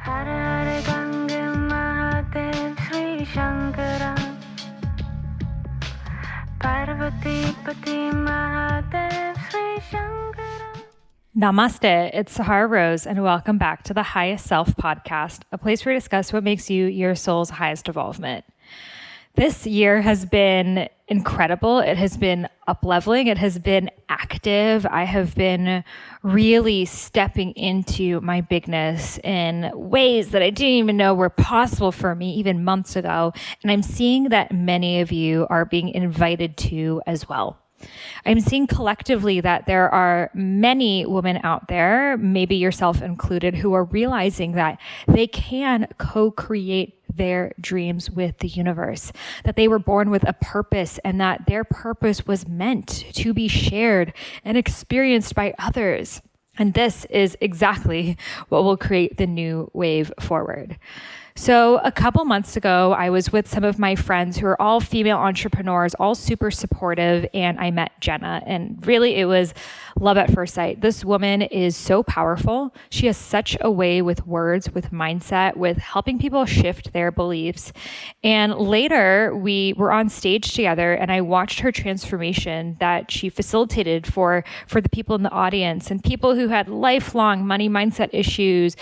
Namaste, it's Sahara Rose, and welcome back to the Highest Self podcast, a place where we discuss what makes you your soul's highest evolvement. This year has been incredible. It has been up-leveling. It has been active. I have been really stepping into my bigness in ways that I didn't even know were possible for me even months ago. And I'm seeing that many of you are being invited to as well. I'm seeing collectively that there are many women out there, maybe yourself included, who are realizing that they can co-create their dreams with the universe, that they were born with a purpose and that their purpose was meant to be shared and experienced by others. And this is exactly what will create the new wave forward. So a couple months ago, I was with some of my friends who are all female entrepreneurs, all super supportive, and I met Jenna. And really, it was love at first sight. This woman is so powerful. She has such a way with words, with mindset, with helping people shift their beliefs. And later, we were on stage together, and I watched her transformation that she facilitated for the people in the audience, and people who had lifelong money mindset issues,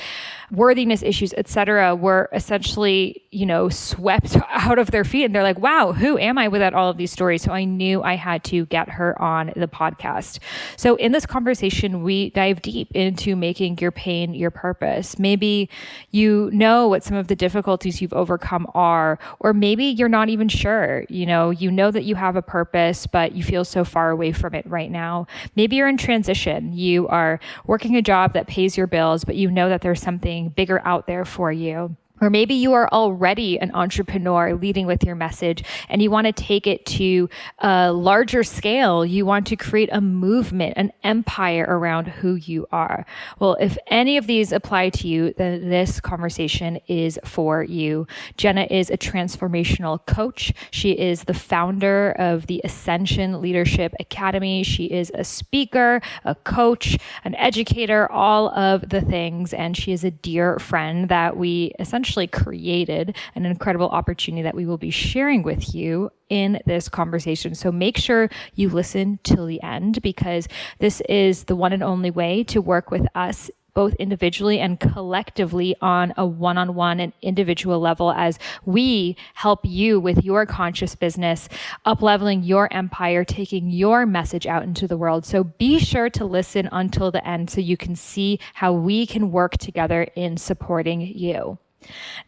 worthiness issues, etc., were essentially, swept out of their feet. And they're like, wow, who am I without all of these stories? So I knew I had to get her on the podcast. So in this conversation, we dive deep into making your pain your purpose. Maybe you know what some of the difficulties you've overcome are, or maybe you're not even sure. You know that you have a purpose, but you feel so far away from it right now. Maybe you're in transition. You are working a job that pays your bills, but you know that there's something bigger out there for you. Or maybe you are already an entrepreneur leading with your message and you want to take it to a larger scale. You want to create a movement, an empire around who you are. Well, if any of these apply to you, then this conversation is for you. Jenna is a transformational coach. She is the founder of the Ascension Leadership Academy. She is a speaker, a coach, an educator, all of the things. And she is a dear friend that we essentially created an incredible opportunity that we will be sharing with you in this conversation. So make sure you listen till the end, because this is the one and only way to work with us both individually and collectively on a one-on-one and individual level as we help you with your conscious business, up-leveling your empire, taking your message out into the world. So be sure to listen until the end so you can see how we can work together in supporting you.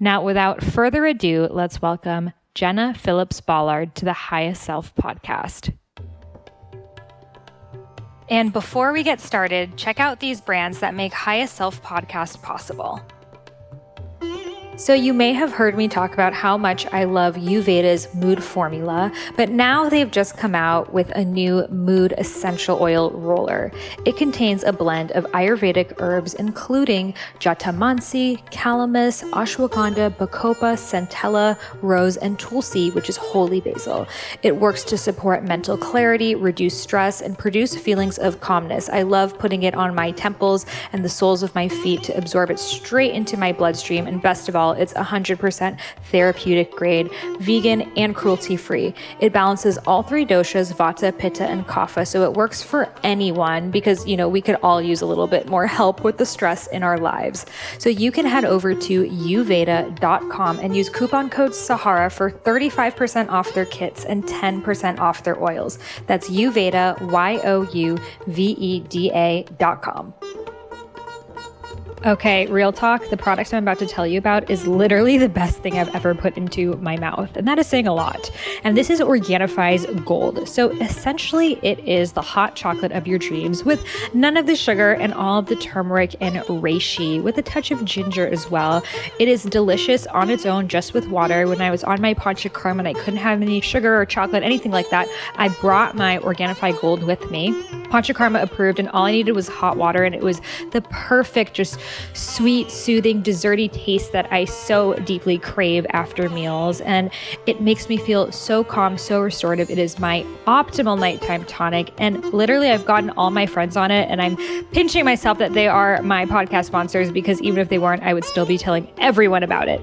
Now, without further ado, let's welcome Jenna Phillips-Ballard to the Highest Self podcast. And before we get started, check out these brands that make Highest Self podcast possible. So you may have heard me talk about how much I love Ayurveda's mood formula, but now they've just come out with a new mood essential oil roller. It contains a blend of Ayurvedic herbs, including jatamansi, calamus, ashwagandha, bacopa, centella, rose, and tulsi, which is holy basil. It works to support mental clarity, reduce stress, and produce feelings of calmness. I love putting it on my temples and the soles of my feet to absorb it straight into my bloodstream, and best of all, it's 100% therapeutic grade, vegan, and cruelty-free. It balances all three doshas, vata, pitta, and kapha, so it works for anyone because, we could all use a little bit more help with the stress in our lives. So you can head over to youveda.com and use coupon code Sahara for 35% off their kits and 10% off their oils. That's Youveda, YOUVEDA.com. Okay, real talk, the product I'm about to tell you about is literally the best thing I've ever put into my mouth, and that is saying a lot. And this is Organifi's Gold. So essentially, it is the hot chocolate of your dreams with none of the sugar and all of the turmeric and reishi, with a touch of ginger as well. It is delicious on its own, just with water. When I was on my Panchakarma and I couldn't have any sugar or chocolate, anything like that, I brought my Organifi Gold with me. Panchakarma approved, and all I needed was hot water, and it was the perfect, just sweet, soothing, desserty taste that I so deeply crave after meals. And it makes me feel so calm, so restorative. It is my optimal nighttime tonic. And literally, I've gotten all my friends on it, and I'm pinching myself that they are my podcast sponsors, because even if they weren't, I would still be telling everyone about it.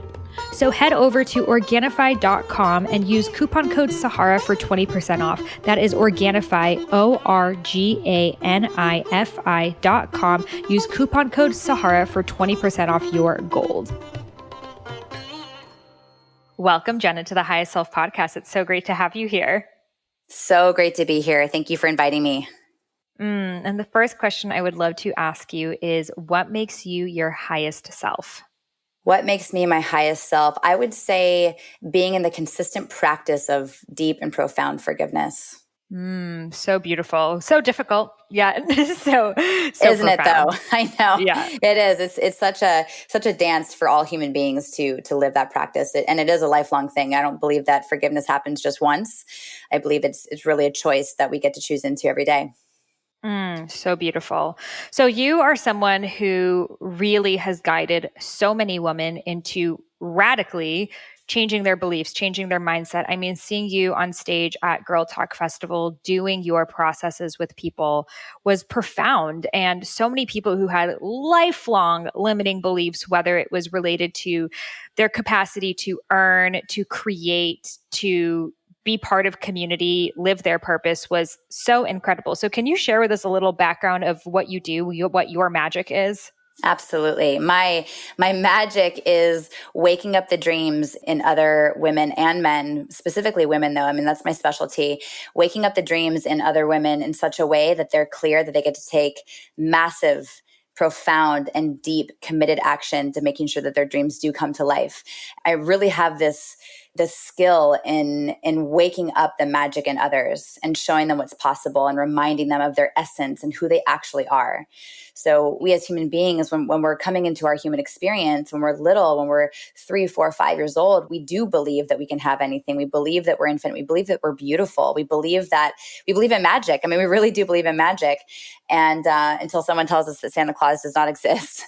So head over to Organifi.com and use coupon code Sahara for 20% off. That is Organifi, Organifi.com. Use coupon code Sahara for 20% off your gold. Welcome, Jenna, to the Highest Self podcast. It's so great to have you here. So great to be here. Thank you for inviting me. And the first question I would love to ask you is, what makes you your highest self? What makes me my highest self? I would say being in the consistent practice of deep and profound forgiveness. So beautiful. So difficult. Yeah. so Isn't profound. It though? I know. Yeah. It is. It's such a dance for all human beings to live that practice. And it is a lifelong thing. I don't believe that forgiveness happens just once. I believe it's really a choice that we get to choose into every day. So beautiful. So you are someone who really has guided so many women into radically changing their beliefs, changing their mindset. I mean, seeing you on stage at Girl Talk Festival, doing your processes with people was profound. And so many people who had lifelong limiting beliefs, whether it was related to their capacity to earn, to create, to be part of community, live their purpose, was so incredible. So can you share with us a little background of what you do, what your magic is? Absolutely. My magic is waking up the dreams in other women and men, specifically women though. I mean, that's my specialty. Waking up the dreams in other women in such a way that they're clear that they get to take massive, profound and deep committed action to making sure that their dreams do come to life. I really have this skill in waking up the magic in others and showing them what's possible and reminding them of their essence and who they actually are. So we as human beings, when we're coming into our human experience, when we're little, when we're 3, 4, 5 years old, we do believe that we can have anything. We believe that we're infinite. We believe that we're beautiful. We believe in magic. I mean, we really do believe in magic. And until someone tells us that Santa Claus does not exist.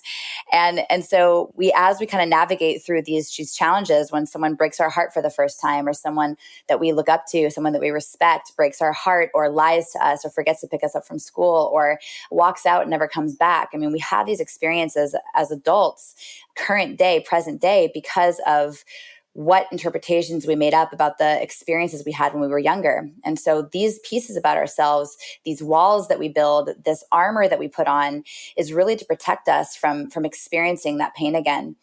And so as we kind of navigate through these challenges, when someone breaks our heart for the first time, or someone that we look up to, someone that we respect breaks our heart or lies to us or forgets to pick us up from school or walks out and never comes back. I mean, we have these experiences as adults, current day, present day, because of what interpretations we made up about the experiences we had when we were younger. And so these pieces about ourselves, these walls that we build, this armor that we put on, is really to protect us from experiencing that pain again.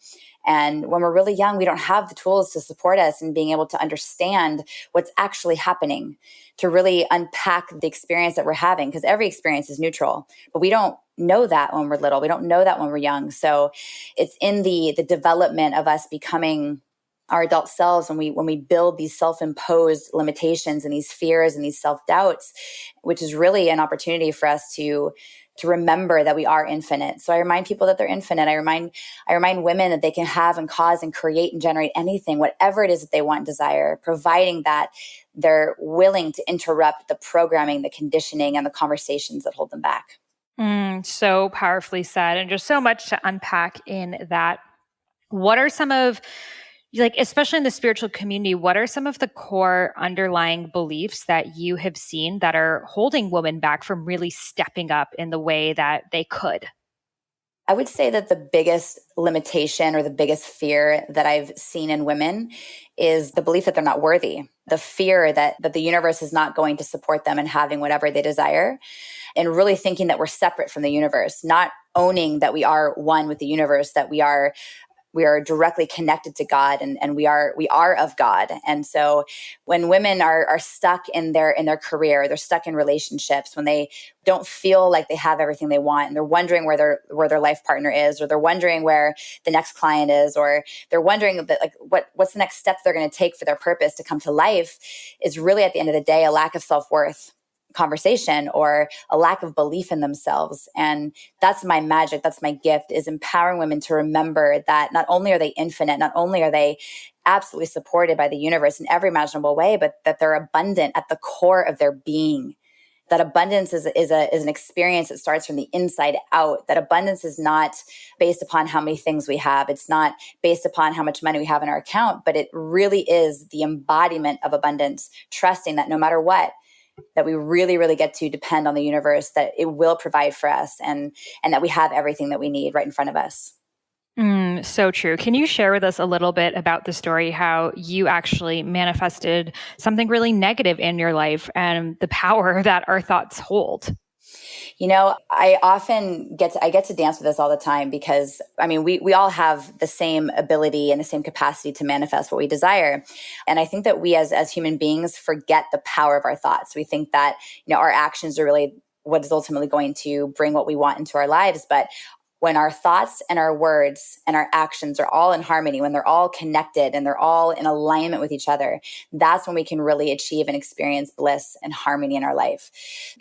And when we're really young, we don't have the tools to support us in being able to understand what's actually happening, to really unpack the experience that we're having, because every experience is neutral, but we don't know that when we're little. We don't know that when we're young. So it's in the development of us becoming our adult selves, when we build these self-imposed limitations and these fears and these self-doubts, which is really an opportunity for us to remember that we are infinite. So I remind people that they're infinite. I remind women that they can have and cause and create and generate anything, whatever it is that they want and desire, providing that they're willing to interrupt the programming, the conditioning, and the conversations that hold them back. So powerfully said, and just so much to unpack in that. What are some of, especially in the spiritual community, what are some of the core underlying beliefs that you have seen that are holding women back from really stepping up in the way that they could? I would say that the biggest limitation or the biggest fear that I've seen in women is the belief that they're not worthy, the fear that the universe is not going to support them in having whatever they desire, and really thinking that we're separate from the universe, not owning that we are one with the universe, that we are directly connected to God, and we are of God. And so when women are stuck in their career, they're stuck in relationships, when they don't feel like they have everything they want, and they're wondering where their life partner is, or they're wondering where the next client is, or they're wondering that what's the next step they're going to take for their purpose to come to life, is really at the end of the day a lack of self-worth conversation or a lack of belief in themselves. And that's my magic. That's my gift, is empowering women to remember that not only are they infinite, not only are they absolutely supported by the universe in every imaginable way, but that they're abundant at the core of their being. that abundance is an experience that starts from the inside out. That abundance is not based upon how many things we have. It's not based upon how much money we have in our account, but it really is the embodiment of abundance, trusting that no matter what, that we really, really get to depend on the universe, that it will provide for us, and that we have everything that we need right in front of us. So true. Can you share with us a little bit about the story, how you actually manifested something really negative in your life and the power that our thoughts hold? I get to dance with this all the time because, we all have the same ability and the same capacity to manifest what we desire. And I think that we as human beings forget the power of our thoughts. We think that, our actions are really what is ultimately going to bring what we want into our lives. But when our thoughts and our words and our actions are all in harmony, when they're all connected and they're all in alignment with each other, that's when we can really achieve and experience bliss and harmony in our life.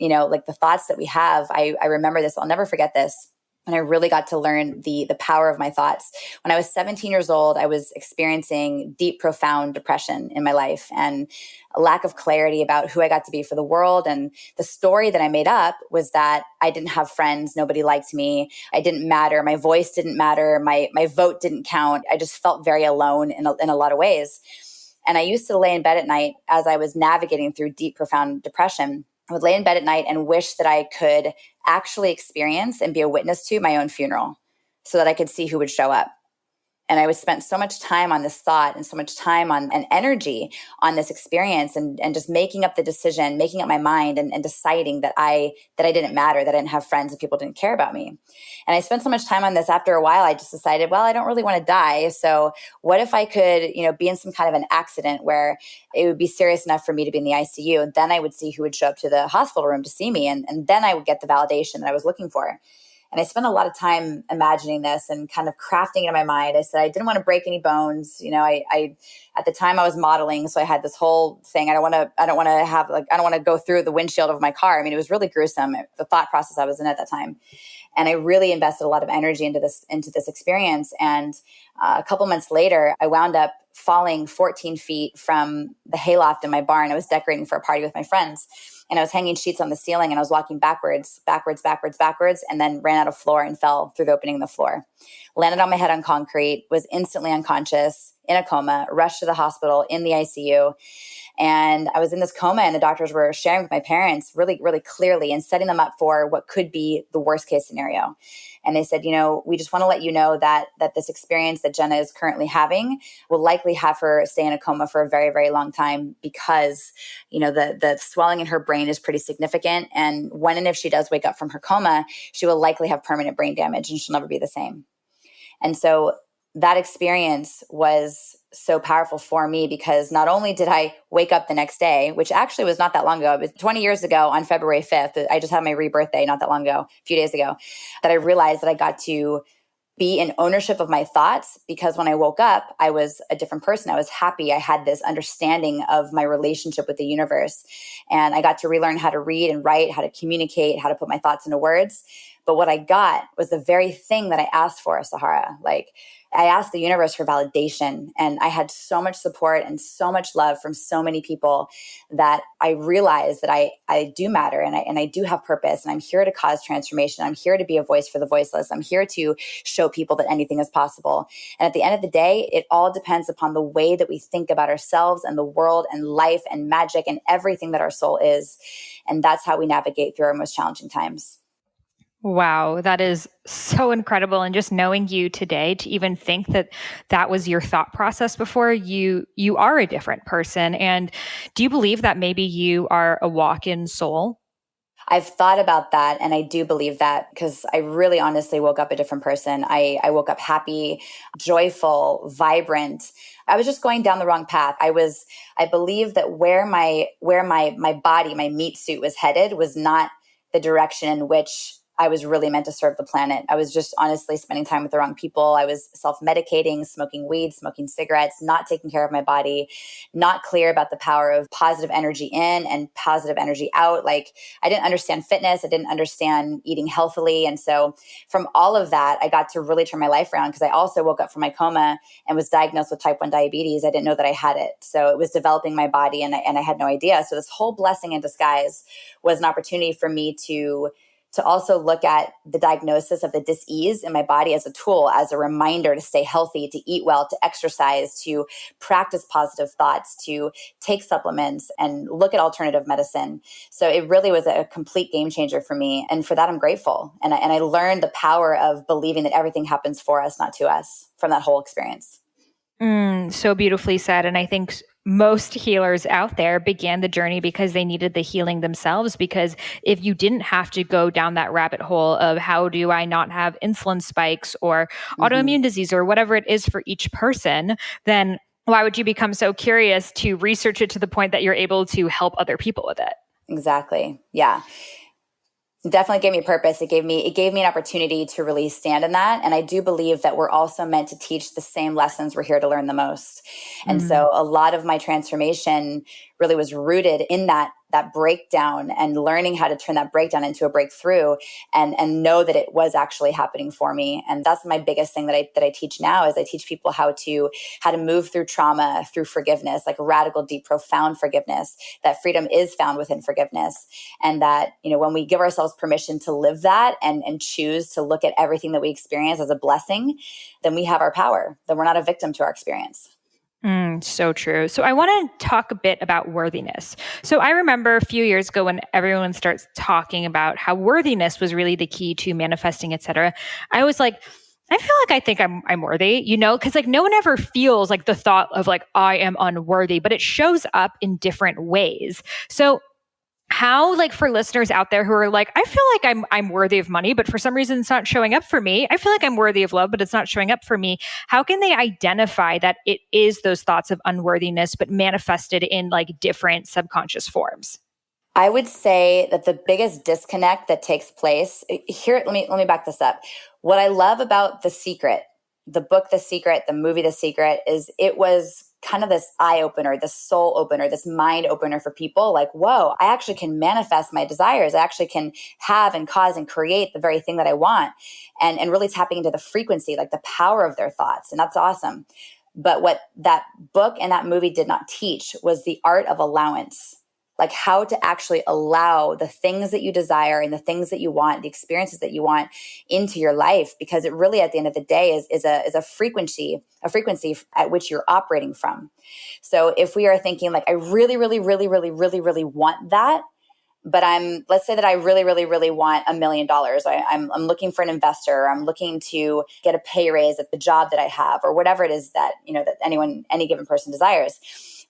Like the thoughts that we have, I remember this, I'll never forget this. And I really got to learn the power of my thoughts. When I was 17 years old, I was experiencing deep, profound depression in my life and a lack of clarity about who I got to be for the world. And the story that I made up was that I didn't have friends. Nobody liked me. I didn't matter. My voice didn't matter. My vote didn't count. I just felt very alone in a lot of ways. And I used to lay in bed at night as I was navigating through deep, profound depression. I would lay in bed at night and wish that I could actually experience and be a witness to my own funeral so that I could see who would show up. And I was spent so much time on this thought and so much time on and energy on this experience and just making up the decision, making up my mind and deciding that I didn't matter, that I didn't have friends and people didn't care about me. And I spent so much time on this. After a while, I just decided, well, I don't really want to die. So what if I could, be in some kind of an accident where it would be serious enough for me to be in the ICU? And then I would see who would show up to the hospital room to see me. And then I would get the validation that I was looking for. And I spent a lot of time imagining this and kind of crafting it in my mind. I said I didn't want to break any bones. I at the time I was modeling, so I had this whole thing. I don't want to go through the windshield of my car. It was really gruesome, the thought process I was in at that time. And I really invested a lot of energy into this experience. And a couple months later, I wound up falling 14 feet from the hayloft in my barn. I was decorating for a party with my friends. And I was hanging sheets on the ceiling and I was walking backwards, and then ran out of floor and fell through the opening in the floor. Landed on my head on concrete, was instantly unconscious, in a coma, rushed to the hospital in the ICU. And I was in this coma and the doctors were sharing with my parents really, really clearly and setting them up for what could be the worst case scenario. And they said, we just want to let you know that this experience that Jenna is currently having will likely have her stay in a coma for a very, very long time because, the swelling in her brain is pretty significant. And when and if she does wake up from her coma, she will likely have permanent brain damage and she'll never be the same. And so that experience was so powerful for me because not only did I wake up the next day, which actually was not that long ago, it was 20 years ago on February 5th. I just had my rebirthday not that long ago, a few days ago, that I realized that I got to be in ownership of my thoughts because when I woke up, I was a different person. I was happy. I had this understanding of my relationship with the universe. And I got to relearn how to read and write, how to communicate, how to put my thoughts into words. But what I got was the very thing that I asked for, Sahara. I asked the universe for validation, and I had so much support and so much love from so many people that I realized that I do matter and I do have purpose, and I'm here to cause transformation. I'm here to be a voice for the voiceless. I'm here to show people that anything is possible. And at the end of the day, it all depends upon the way that we think about ourselves and the world and life and magic and everything that our soul is. And that's how we navigate through our most challenging times. Wow, that is so incredible. And just knowing you today, to even think that that was your thought process before, you are a different person. And do you believe that maybe you are a walk-in soul? I've thought about that, and I do believe that because I really honestly woke up a different person. I woke up happy, joyful, vibrant. I was just going down the wrong path. I believe that where my body, my meat suit was headed was not the direction in which I was really meant to serve the planet. I was just honestly spending time with the wrong people. I was self-medicating, smoking weed, smoking cigarettes, not taking care of my body, not clear about the power of positive energy in and positive energy out. Like, I didn't understand fitness. I didn't understand eating healthily. And so from all of that, I got to really turn my life around, because I also woke up from my coma and was diagnosed with type 1 diabetes. I didn't know that I had it. So it was developing my body, and I had no idea. So this whole blessing in disguise was an opportunity for me to also look at the diagnosis of the dis-ease in my body as a tool, as a reminder to stay healthy, to eat well, to exercise, to practice positive thoughts, to take supplements and look at alternative medicine. So it really was a complete game changer for me. And for that, I'm grateful. And I learned the power of believing that everything happens for us, not to us, from that whole experience. So beautifully said. And I think most healers out there began the journey because they needed the healing themselves. Because if you didn't have to go down that rabbit hole of how do I not have insulin spikes or autoimmune disease or whatever it is for each person, then why would you become so curious to research it to the point that you're able to help other people with it? Exactly. Yeah. It definitely gave me purpose. It gave me an opportunity to really stand in that. And I do believe that we're also meant to teach the same lessons we're here to learn the most. And so a lot of my transformation really was rooted in that breakdown, and learning how to turn that breakdown into a breakthrough, and know that it was actually happening for me. And that's my biggest thing that I teach now, is I teach people how to move through trauma, through forgiveness, like radical, deep, profound forgiveness. That freedom is found within forgiveness. And that, when we give ourselves permission to live that and choose to look at everything that we experience as a blessing, then we have our power. Then we're not a victim to our experience. So true. So I want to talk a bit about worthiness. So I remember a few years ago when everyone starts talking about how worthiness was really the key to manifesting, etc. I was like, I feel like I think I'm worthy, because like no one ever feels like the thought of like I am unworthy, but it shows up in different ways. So how, like, for listeners out there who are like, I feel like I'm worthy of money, but for some reason it's not showing up for me. I feel like I'm worthy of love, but it's not showing up for me. How can they identify that it is those thoughts of unworthiness, but manifested in like different subconscious forms? I would say that the biggest disconnect that takes place here, let me back this up. What I love about The Secret, the book The Secret, the movie The Secret, is it was kind of this eye opener, this soul opener, this mind opener for people. Like, whoa, I actually can manifest my desires. I actually can have and cause and create the very thing that I want, and really tapping into the frequency, like the power of their thoughts. And that's awesome. But what that book and that movie did not teach was the art of allowance. Like how to actually allow the things that you desire and the things that you want, the experiences that you want into your life, because it really, at the end of the day, is a frequency at which you're operating from. So if we are thinking like, I really, really, really, really, really, really want that, but let's say that I really, really, really want $1 million. I'm looking for an investor. I'm looking to get a pay raise at the job that I have, or whatever it is that, that any given person desires.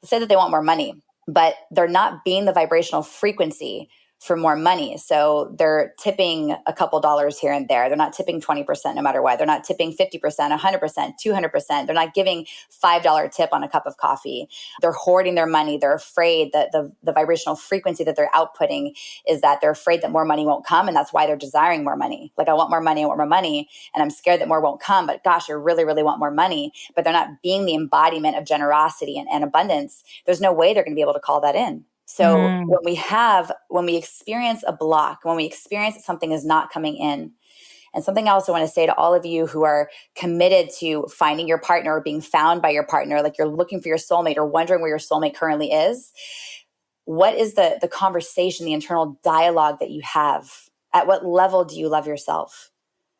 Let's say that they want more money, but they're not being the vibrational frequency for more money. So they're tipping a couple dollars here and there. They're not tipping 20% no matter what. They're not tipping 50%, 100%, 200%. They're not giving $5 tip on a cup of coffee. They're hoarding their money. They're afraid that the vibrational frequency that they're outputting is that they're afraid that more money won't come. And that's why they're desiring more money. Like, I want more money, and I'm scared that more won't come. But gosh, I really, really want more money. But they're not being the embodiment of generosity and abundance. There's no way they're going to be able to call that in. So when we experience a block, when we experience that something is not coming in, and something else I want to say to all of you who are committed to finding your partner or being found by your partner, like you're looking for your soulmate or wondering where your soulmate currently is, what is the conversation, the internal dialogue that you have? At what level do you love yourself?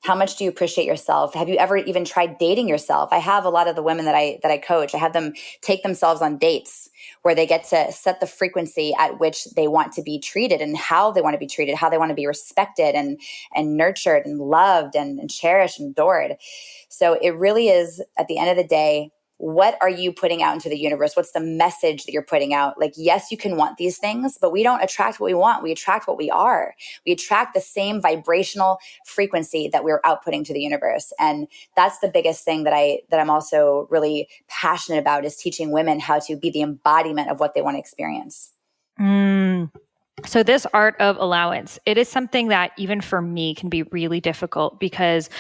How much do you appreciate yourself? Have you ever even tried dating yourself? I have a lot of the women that I coach. I have them take themselves on dates where they get to set the frequency at which they want to be treated and how they want to be treated, how they want to be respected and nurtured and loved and cherished and adored. So it really is, at the end of the day, what are you putting out into the universe? What's the message that you're putting out? Like, yes, you can want these things, but we don't attract what we want. We attract what we are. We attract the same vibrational frequency that we're outputting to the universe. And that's the biggest thing that I'm also really passionate about, is teaching women how to be the embodiment of what they want to experience. So this art of allowance, it is something that even for me can be really difficult because,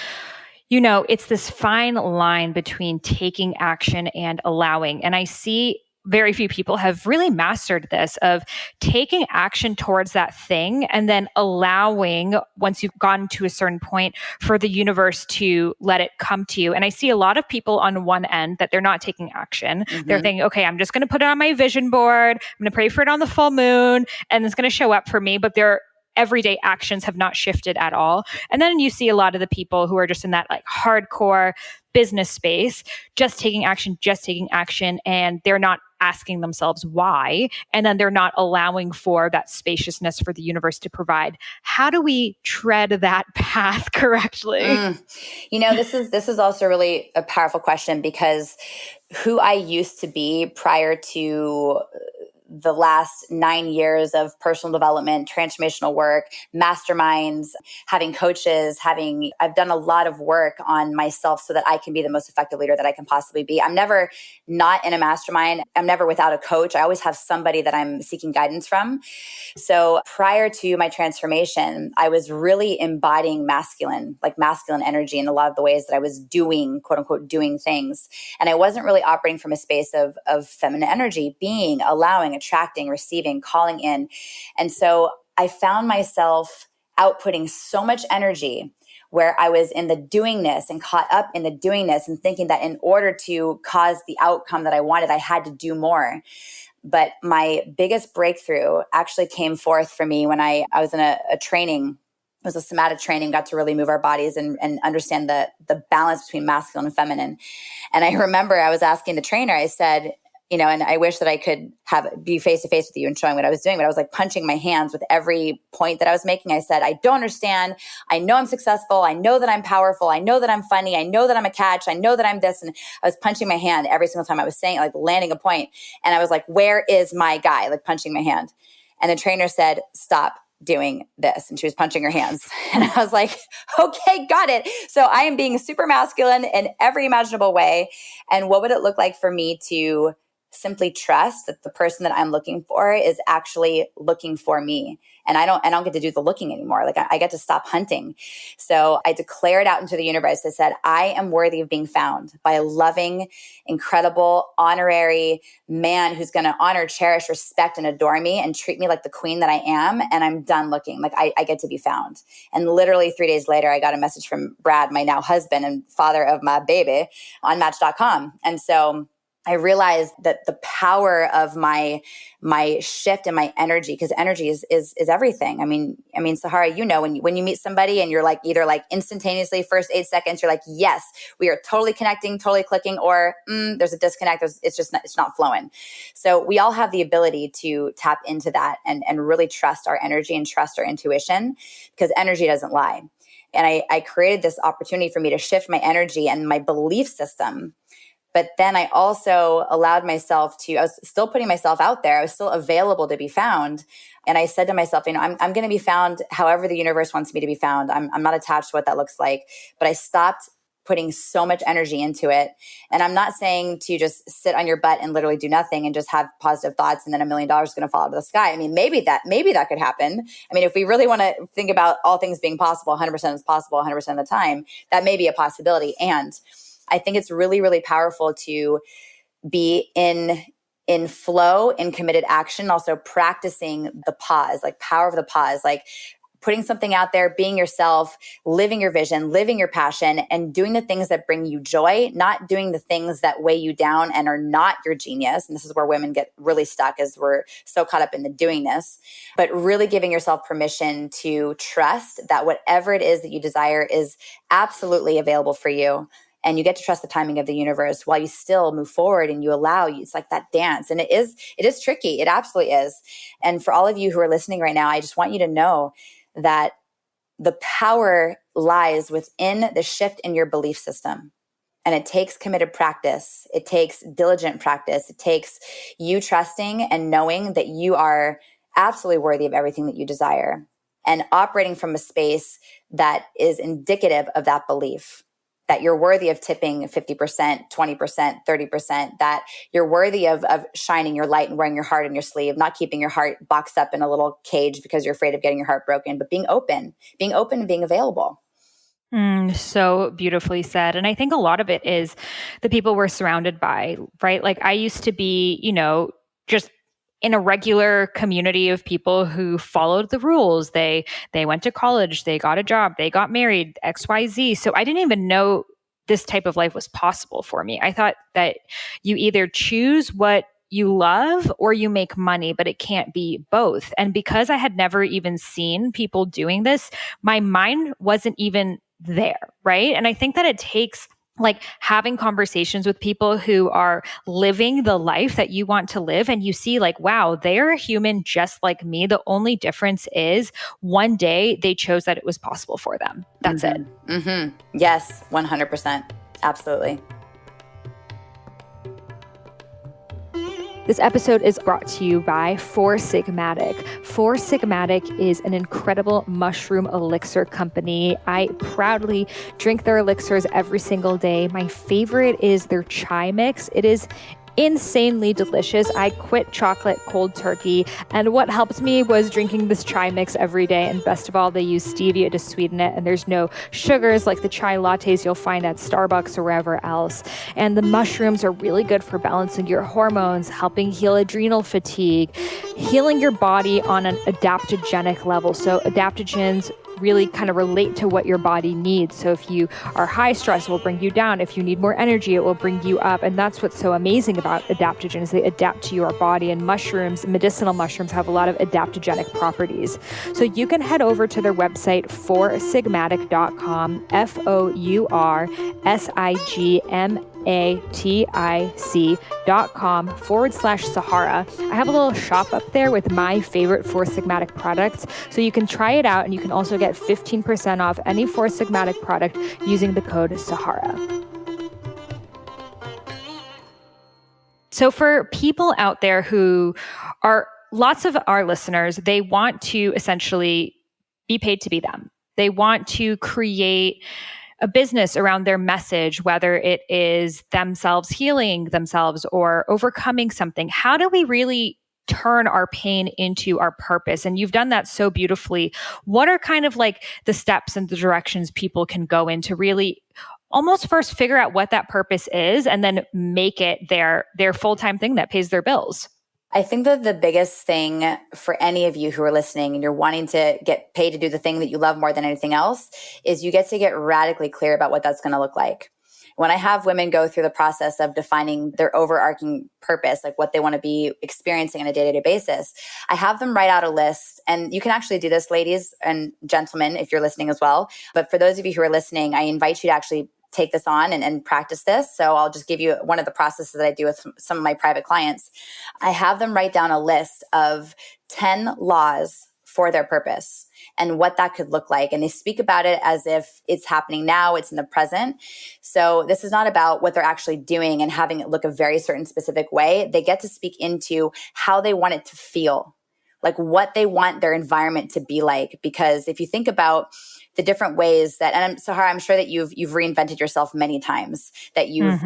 it's this fine line between taking action and allowing. And I see very few people have really mastered this of taking action towards that thing and then allowing, once you've gotten to a certain point, for the universe to let it come to you. And I see a lot of people on one end that they're not taking action. They're thinking, okay, I'm just going to put it on my vision board. I'm going to pray for it on the full moon and it's going to show up for me. But their everyday actions have not shifted at all. And then you see a lot of the people who are just in that like hardcore business space, just taking action, and they're not asking themselves why, and then they're not allowing for that spaciousness for the universe to provide. How do we tread that path correctly? This is also really a powerful question, because who I used to be prior to the last 9 years of personal development, transformational work, masterminds, having coaches, I've done a lot of work on myself so that I can be the most effective leader that I can possibly be. I'm never not in a mastermind. I'm never without a coach. I always have somebody that I'm seeking guidance from. So prior to my transformation, I was really embodying masculine energy in a lot of the ways that I was doing, quote unquote, doing things. And I wasn't really operating from a space of feminine energy, being, allowing, attracting, receiving, calling in. And so I found myself outputting so much energy where I was in the doingness and caught up in the doingness and thinking that in order to cause the outcome that I wanted, I had to do more. But my biggest breakthrough actually came forth for me when I was in a training. It was a somatic training, got to really move our bodies and understand the balance between masculine and feminine. And I remember I was asking the trainer, I said, and I wish that I could be face to face with you and showing what I was doing, but I was like punching my hands with every point that I was making. I said, I don't understand. I know I'm successful. I know that I'm powerful. I know that I'm funny. I know that I'm a catch. I know that I'm this. And I was punching my hand every single time I was saying, like landing a point. And I was like, where is my guy? Like punching my hand. And the trainer said, stop doing this. And she was punching her hands. And I was like, okay, got it. So I am being super masculine in every imaginable way. And what would it look like for me to simply trust that the person that I'm looking for is actually looking for me? And I don't get to do the looking anymore. Like I get to stop hunting. So I declared out into the universe. I said, I am worthy of being found by a loving, incredible, honorary man who's going to honor, cherish, respect, and adore me and treat me like the queen that I am. And I'm done looking. Like I get to be found. And literally 3 days later, I got a message from Brad, my now husband and father of my baby, on Match.com. And so I realized that the power of my shift and my energy, because energy is everything. I mean, Sahara, when you meet somebody and you're like either like instantaneously first 8 seconds, you're like, yes, we are totally connecting, totally clicking, or there's a disconnect. It's not flowing. So we all have the ability to tap into that and really trust our energy and trust our intuition, because energy doesn't lie. And I created this opportunity for me to shift my energy and my belief system. But then I also allowed myself I was still putting myself out there. I was still available to be found. And I said to myself, I'm going to be found however the universe wants me to be found. I'm not attached to what that looks like. But I stopped putting so much energy into it. And I'm not saying to just sit on your butt and literally do nothing and just have positive thoughts and then $1 million is going to fall out of the sky. I mean, maybe that could happen. I mean, if we really want to think about all things being possible, 100% is possible 100% of the time, that may be a possibility. And I think it's really, really powerful to be in flow, in committed action, also practicing the pause, like power of the pause, like putting something out there, being yourself, living your vision, living your passion, and doing the things that bring you joy, not doing the things that weigh you down and are not your genius. And this is where women get really stuck, as we're so caught up in the doingness, but really giving yourself permission to trust that whatever it is that you desire is absolutely available for you. And you get to trust the timing of the universe while you still move forward and you allow you. It's like that dance. And it is tricky. It absolutely is. And for all of you who are listening right now, I just want you to know that the power lies within the shift in your belief system. And it takes committed practice. It takes diligent practice. It takes you trusting and knowing that you are absolutely worthy of everything that you desire and operating from a space that is indicative of that belief. that you're worthy of tipping 50%, 20%, 30%, that you're worthy of shining your light and wearing your heart on your sleeve, not keeping your heart boxed up in a little cage because you're afraid of getting your heart broken, but being open and being available. So beautifully said. And I think a lot of it is the people we're surrounded by, right? Like I used to be, just in a regular community of people who followed the rules. They went to college, they got a job, they got married, XYZ. So I didn't even know this type of life was possible for me. I thought that you either choose what you love or you make money, but it can't be both. And because I had never even seen people doing this, my mind wasn't even there, right? And I think that it takes like having conversations with people who are living the life that you want to live, and you see like, wow, they're a human just like me. The only difference is one day they chose that it was possible for them. That's it. Mm-hmm. Yes, 100%. Absolutely. This episode is brought to you by Four Sigmatic. Four Sigmatic is an incredible mushroom elixir company. I proudly drink their elixirs every single day. My favorite is their chai mix. It is insanely delicious. I quit chocolate cold turkey, and what helped me was drinking this chai mix every day. And best of all, they use stevia to sweeten it, and there's no sugars like the chai lattes you'll find at Starbucks or wherever else. And the mushrooms are really good for balancing your hormones, helping heal adrenal fatigue, healing your body on an adaptogenic level. So adaptogens really kind of relate to what your body needs. So if you are high stress, it will bring you down. If you need more energy, it will bring you up. And that's what's so amazing about adaptogens. They adapt to your body, and mushrooms, medicinal mushrooms, have a lot of adaptogenic properties. So you can head over to their website, foursigmatic.com, foursigmatic.com/Sahara. I have a little shop up there with my favorite Four Sigmatic products. So you can try it out, and you can also get 15% off any Four Sigmatic product using the code Sahara. So for people out there who are, lots of our listeners, they want to essentially be paid to be them. They want to create a business around their message, whether it is themselves healing themselves or overcoming something. How do we really turn our pain into our purpose? And you've done that so beautifully. What are kind of like the steps and the directions people can go in to really almost first figure out what that purpose is and then make it their full-time thing that pays their bills? I think that the biggest thing for any of you who are listening and you're wanting to get paid to do the thing that you love more than anything else is you get to get radically clear about what that's going to look like. When I have women go through the process of defining their overarching purpose, like what they want to be experiencing on a day-to-day basis, I have them write out a list. And you can actually do this, ladies and gentlemen, if you're listening as well. But for those of you who are listening, I invite you to actually take this on and practice this. So I'll just give you one of the processes that I do with some of my private clients. I have them write down a list of 10 laws for their purpose and what that could look like. And they speak about it as if it's happening now, it's in the present. So this is not about what they're actually doing and having it look a very certain specific way. They get to speak into how they want it to feel, like what they want their environment to be like. Because if you think about the different ways that, and Sahara, I'm sure that you've reinvented yourself many times, that you've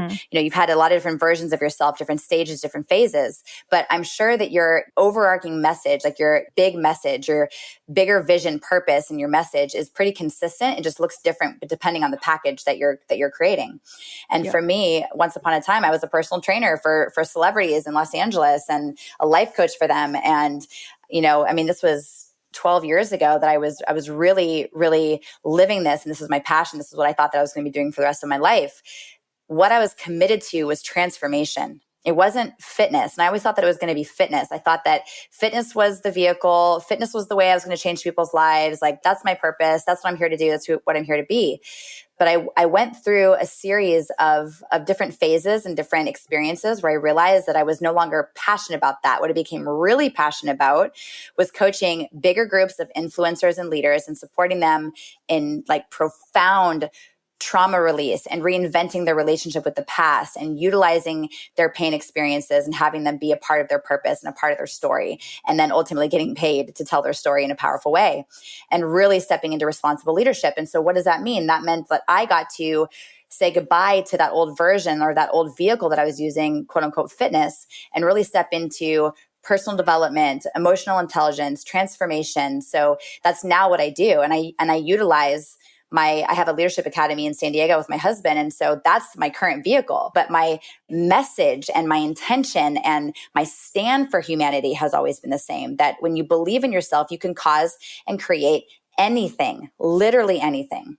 had a lot of different versions of yourself, different stages, different phases. But I'm sure that your overarching message, like your big message, your bigger vision, purpose, and your message is pretty consistent. It just looks different, but depending on the package that you're creating. And for me, once upon a time, I was a personal trainer for celebrities in Los Angeles and a life coach for them. And this was 12 years ago that I was really, really living this. And this was my passion. This is what I thought that I was going to be doing for the rest of my life. What I was committed to was transformation. It wasn't fitness. And I always thought that it was going to be fitness. I thought that fitness was the vehicle. Fitness was the way I was going to change people's lives. Like, that's my purpose. That's what I'm here to do. That's what I'm here to be. But I went through a series of different phases and different experiences where I realized that I was no longer passionate about that. What I became really passionate about was coaching bigger groups of influencers and leaders and supporting them in like profound trauma release and reinventing their relationship with the past and utilizing their pain experiences and having them be a part of their purpose and a part of their story, and then ultimately getting paid to tell their story in a powerful way and really stepping into responsible leadership. And so what does that mean? That meant that I got to say goodbye to that old version or that old vehicle that I was using, quote unquote, fitness, and really step into personal development, emotional intelligence, transformation. So that's now what I do. And I utilize I have a leadership academy in San Diego with my husband. And so that's my current vehicle. But my message and my intention and my stand for humanity has always been the same, that when you believe in yourself, you can cause and create anything, literally anything.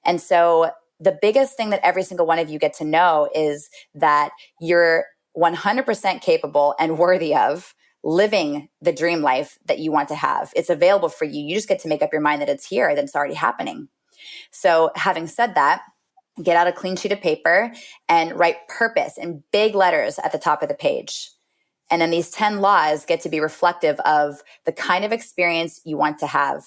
And so the biggest thing that every single one of you get to know is that you're 100% capable and worthy of living the dream life that you want to have. It's available for you. You just get to make up your mind that it's here, that it's already happening. So having said that, get out a clean sheet of paper and write purpose in big letters at the top of the page. And then these 10 laws get to be reflective of the kind of experience you want to have.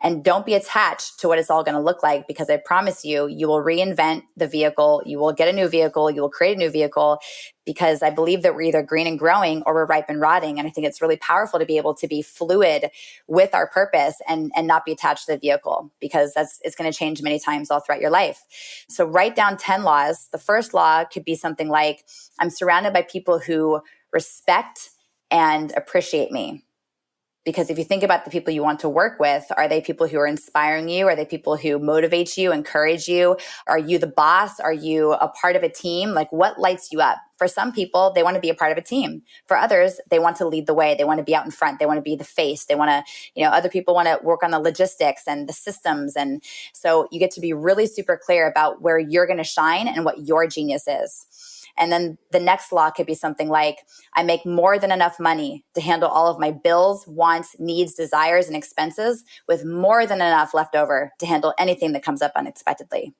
And don't be attached to what it's all going to look like, because I promise you, you will reinvent the vehicle. You will get a new vehicle. You will create a new vehicle, because I believe that we're either green and growing or we're ripe and rotting. And I think it's really powerful to be able to be fluid with our purpose and not be attached to the vehicle, because it's going to change many times all throughout your life. So write down 10 laws. The first law could be something like, I'm surrounded by people who respect and appreciate me. Because if you think about the people you want to work with, are they people who are inspiring you? Are they people who motivate you, encourage you? Are you the boss? Are you a part of a team? Like, what lights you up? For some people, they want to be a part of a team. For others, they want to lead the way. They want to be out in front. They want to be the face. They want to, other people want to work on the logistics and the systems. And so you get to be really super clear about where you're going to shine and what your genius is. And then the next law could be something like, I make more than enough money to handle all of my bills, wants, needs, desires, and expenses, with more than enough left over to handle anything that comes up unexpectedly.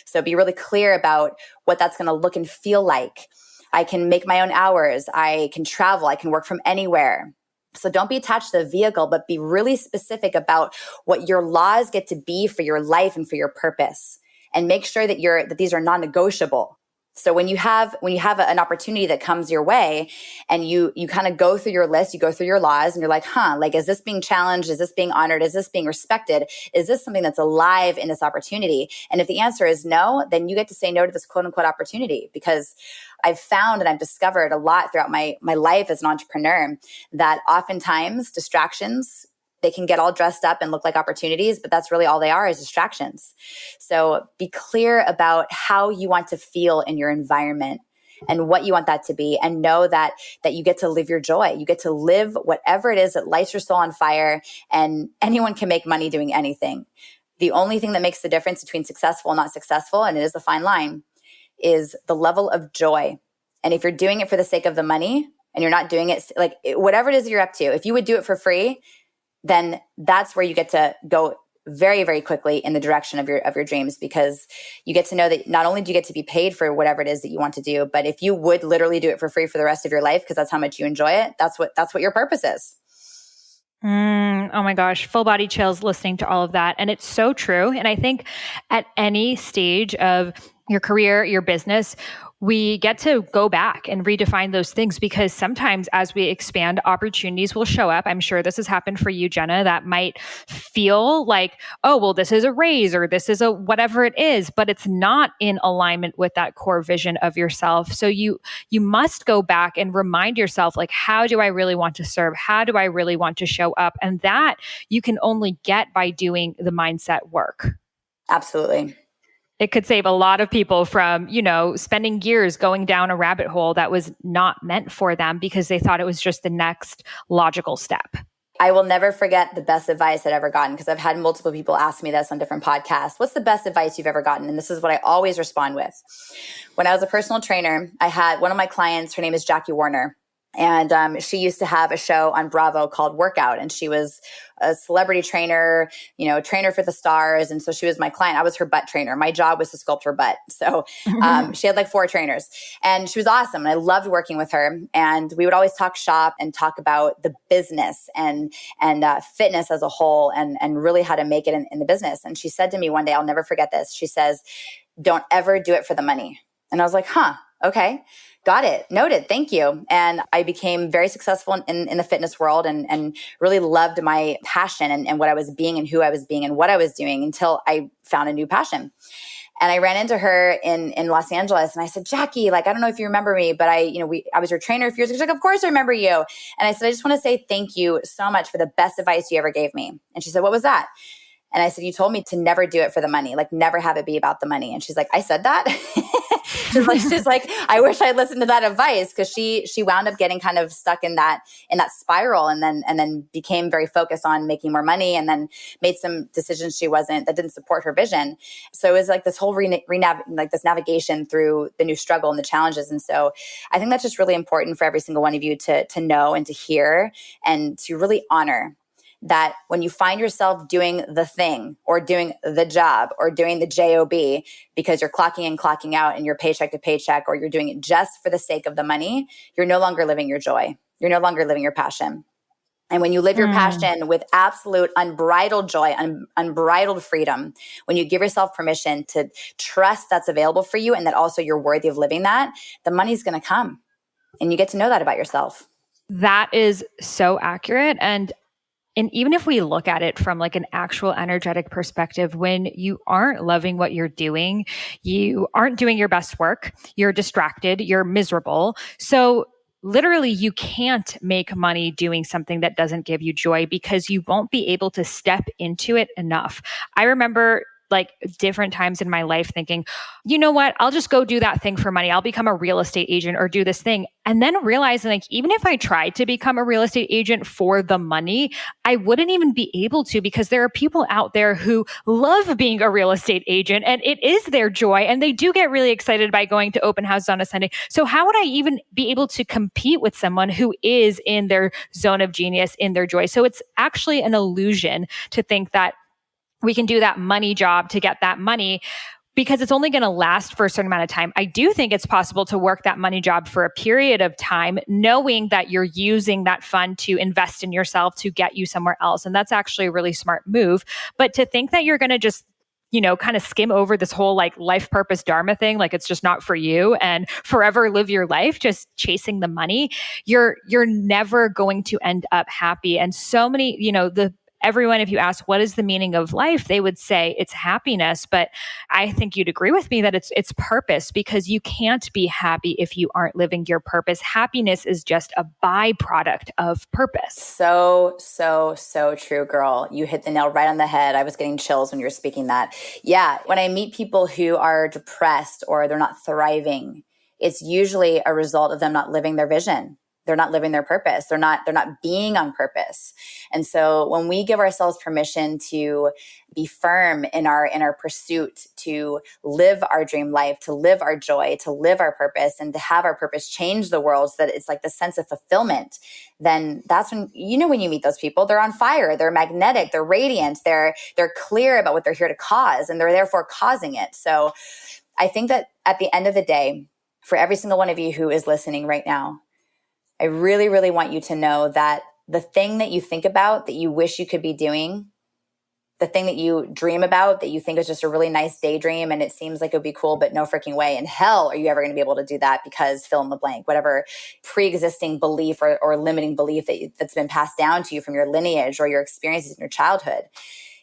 So be really clear about what that's going to look and feel like. I can make my own hours. I can travel. I can work from anywhere. So don't be attached to the vehicle, but be really specific about what your laws get to be for your life and for your purpose. And make sure that these are non-negotiable. So when you have an opportunity that comes your way and you kind of go through your list, you go through your laws, and you're like, is this being challenged? Is this being honored? Is this being respected? Is this something that's alive in this opportunity? And if the answer is no, then you get to say no to this quote unquote opportunity, because I've found and I've discovered a lot throughout my life as an entrepreneur that oftentimes distractions, they can get all dressed up and look like opportunities, but that's really all they are, is distractions. So be clear about how you want to feel in your environment and what you want that to be, and know that you get to live your joy. You get to live whatever it is that lights your soul on fire, and anyone can make money doing anything. The only thing that makes the difference between successful and not successful, and it is a fine line, is the level of joy. And if you're doing it for the sake of the money and you're not doing it, like whatever it is you're up to, if you would do it for free, then that's where you get to go very, very quickly in the direction of your dreams, because you get to know that not only do you get to be paid for whatever it is that you want to do, but if you would literally do it for free for the rest of your life, because that's how much you enjoy it, that's what your purpose is. Oh my gosh, full body chills listening to all of that. And it's so true. And I think at any stage of your career, your business, we get to go back and redefine those things, because sometimes as we expand, opportunities will show up. I'm sure this has happened for you, Jenna, that might feel like, oh, well, this is a raise or this is a whatever it is, but it's not in alignment with that core vision of yourself. So you must go back and remind yourself, like, how do I really want to serve? How do I really want to show up? And that you can only get by doing the mindset work. Absolutely. It could save a lot of people from, spending years going down a rabbit hole that was not meant for them because they thought it was just the next logical step. I will never forget the best advice I'd ever gotten, because I've had multiple people ask me this on different podcasts. What's the best advice you've ever gotten? And this is what I always respond with. When I was a personal trainer, I had one of my clients, her name is Jackie Warner. And she used to have a show on Bravo called Workout. And she was a celebrity trainer, trainer for the stars. And so she was my client. I was her butt trainer. My job was to sculpt her butt. So she had like 4 trainers, and she was awesome. And I loved working with her. And we would always talk shop and talk about the business and fitness as a whole, and really how to make it in the business. And she said to me one day, I'll never forget this. She says, "Don't ever do it for the money." And I was like, okay. Got it. Noted. Thank you. And I became very successful in the fitness world, and really loved my passion and what I was being and who I was being and what I was doing, until I found a new passion. And I ran into her in Los Angeles, and I said, Jackie, like, I don't know if you remember me, but I was your trainer a few years ago. She's like, of course I remember you. And I said, I just want to say thank you so much for the best advice you ever gave me. And she said, what was that? And I said, you told me to never do it for the money, like never have it be about the money. And she's like, I said that? she's like, I wish I'd listened to that advice, because she wound up getting kind of stuck in that spiral, and then became very focused on making more money, and then made some decisions that didn't support her vision. So it was like this whole this navigation through the new struggle and the challenges. And so I think that's just really important for every single one of you to know and to hear, and to really honor that when you find yourself doing the thing, or doing the job, or doing the job, because you're clocking in, clocking out, and you're paycheck to paycheck, or you're doing it just for the sake of the money, you're no longer living your joy. You're no longer living your passion. And when you live your passion with absolute unbridled joy, unbridled freedom, when you give yourself permission to trust that's available for you, and that also you're worthy of living that, the money's going to come. And you get to know that about yourself. That is so accurate. And even if we look at it from like an actual energetic perspective, when you aren't loving what you're doing, you aren't doing your best work, you're distracted, you're miserable. So literally, you can't make money doing something that doesn't give you joy, because you won't be able to step into it enough. I remember like different times in my life thinking, you know what, I'll just go do that thing for money. I'll become a real estate agent or do this thing. And then realizing like, even if I tried to become a real estate agent for the money, I wouldn't even be able to, because there are people out there who love being a real estate agent and it is their joy. And they do get really excited by going to open houses on a Sunday. So how would I even be able to compete with someone who is in their zone of genius, in their joy? So it's actually an illusion to think that we can do that money job to get that money, because it's only going to last for a certain amount of time. I do think it's possible to work that money job for a period of time, knowing that you're using that fund to invest in yourself to get you somewhere else. And that's actually a really smart move. But to think that you're going to just kind of skim over this whole like life purpose Dharma thing, like it's just not for you, and forever live your life just chasing the money, you're never going to end up happy. And so many, everyone, if you ask what is the meaning of life, they would say it's happiness. But I think you'd agree with me that it's purpose, because you can't be happy if you aren't living your purpose. Happiness is just a byproduct of purpose. So true, girl. You hit the nail right on the head. I was getting chills when you were speaking that. Yeah. When I meet people who are depressed or they're not thriving, it's usually a result of them not living their vision. They're not living their purpose. They're not being on purpose. And so when we give ourselves permission to be firm in our pursuit, to live our dream life, to live our joy, to live our purpose, and to have our purpose change the world so that it's like the sense of fulfillment, then that's when, when you meet those people, they're on fire, they're magnetic, they're radiant, they're clear about what they're here to cause, and they're therefore causing it. So I think that at the end of the day, for every single one of you who is listening right now, I really, really want you to know that the thing that you think about, that you wish you could be doing, the thing that you dream about, that you think is just a really nice daydream and it seems like it would be cool, but no freaking way in hell are you ever going to be able to do that, because fill in the blank, whatever pre-existing belief or limiting belief that's been passed down to you from your lineage or your experiences in your childhood.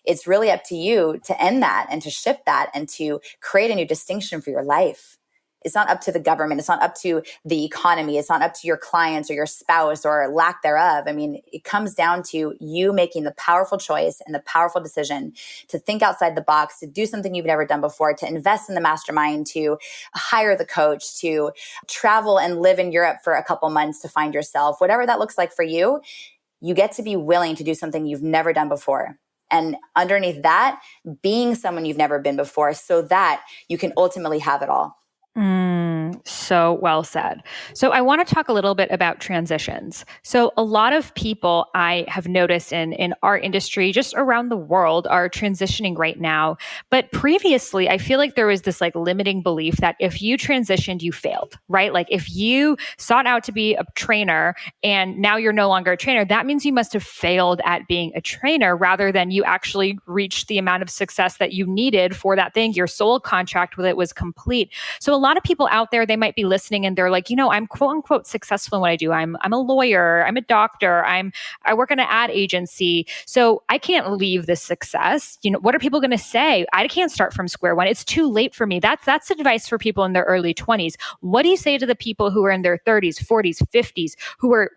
It's really up to you to end that and to shift that and to create a new distinction for your life. It's not up to the government. It's not up to the economy. It's not up to your clients or your spouse or lack thereof. I mean, it comes down to you making the powerful choice and the powerful decision to think outside the box, to do something you've never done before, to invest in the mastermind, to hire the coach, to travel and live in Europe for a couple months to find yourself. Whatever that looks like for you, you get to be willing to do something you've never done before. And underneath that, being someone you've never been before, so that you can ultimately have it all. So well said. So I want to talk a little bit about transitions. So a lot of people I have noticed in our industry, just around the world, are transitioning right now. But previously, I feel like there was this like limiting belief that if you transitioned, you failed, right? Like if you sought out to be a trainer and now you're no longer a trainer, that means you must have failed at being a trainer, rather than you actually reached the amount of success that you needed for that thing. Your soul contract with it was complete. So a lot of people out there, there, they might be listening and they're like, I'm quote unquote successful in what I do. I'm a lawyer, I'm a doctor, I work in an ad agency. So I can't leave this success. What are people going to say? I can't start from square one. It's too late for me. That's advice for people in their early 20s. What do you say to the people who are in their 30s, 40s, 50s, who are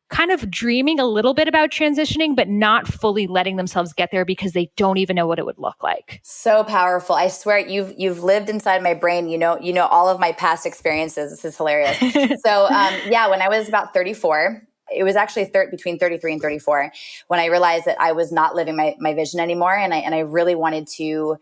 kind of dreaming a little bit about transitioning, but not fully letting themselves get there because they don't even know what it would look like? So powerful. I swear you've lived inside my brain. You know all of my past experiences. This is hilarious. So when I was about 34, it was actually between 33 and 34 when I realized that I was not living my vision anymore. And I really wanted to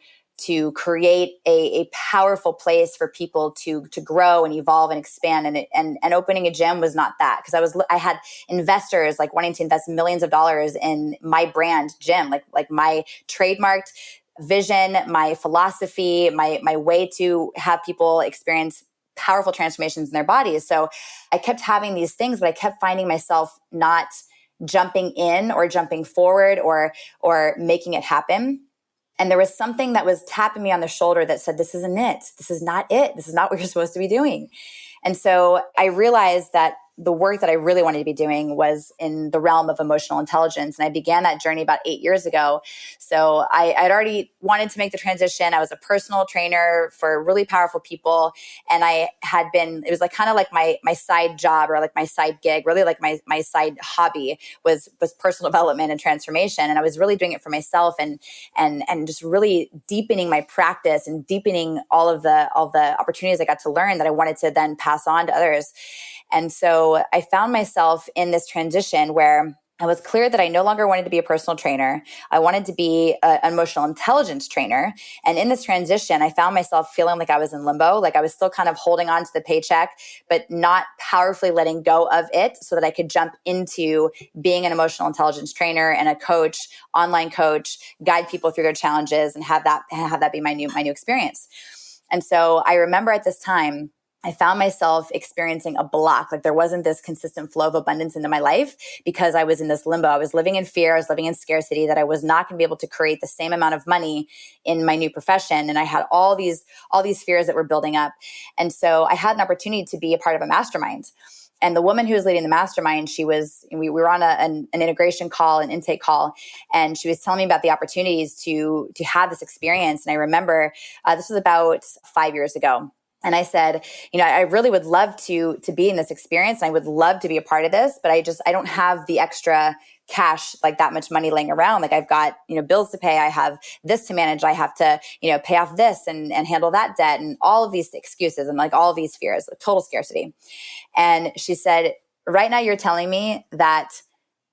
create a powerful place for people to grow and evolve and expand. And opening a gym was not that, because I had investors like wanting to invest millions of dollars in my brand gym, like my trademarked vision, my philosophy, my way to have people experience powerful transformations in their bodies. So I kept having these things, but I kept finding myself not jumping in or jumping forward or making it happen. And there was something that was tapping me on the shoulder that said, this isn't it. This is not it. This is not what you're supposed to be doing. And so I realized that the work that I really wanted to be doing was in the realm of emotional intelligence. And I began that journey about 8 years ago. So I'd already wanted to make the transition. I was a personal trainer for really powerful people. And it was like kind of like my side job, or like my side gig, really like my side hobby was personal development and transformation. And I was really doing it for myself and just really deepening my practice and deepening all of the opportunities I got to learn that I wanted to then pass on to others. And so I found myself in this transition where I was clear that I no longer wanted to be a personal trainer. I wanted to be an emotional intelligence trainer. And in this transition, I found myself feeling like I was in limbo, like I was still kind of holding on to the paycheck, but not powerfully letting go of it so that I could jump into being an emotional intelligence trainer and a coach, online coach, guide people through their challenges and have that be my new experience. And so I remember at this time, I found myself experiencing a block. Like there wasn't this consistent flow of abundance into my life because I was in this limbo. I was living in fear. I was living in scarcity, that I was not going to be able to create the same amount of money in my new profession. And I had all these fears that were building up. And so I had an opportunity to be a part of a mastermind. And the woman who was leading the mastermind, we were on an integration call, an intake call, and she was telling me about the opportunities to have this experience. And I remember this was about 5 years ago. And I said, I really would love to be in this experience. And I would love to be a part of this, but I don't have the extra cash, like that much money laying around. Like I've got, bills to pay. I have this to manage. I have to, pay off this and handle that debt and all of these excuses and like all of these fears, like total scarcity. And she said, right now you're telling me that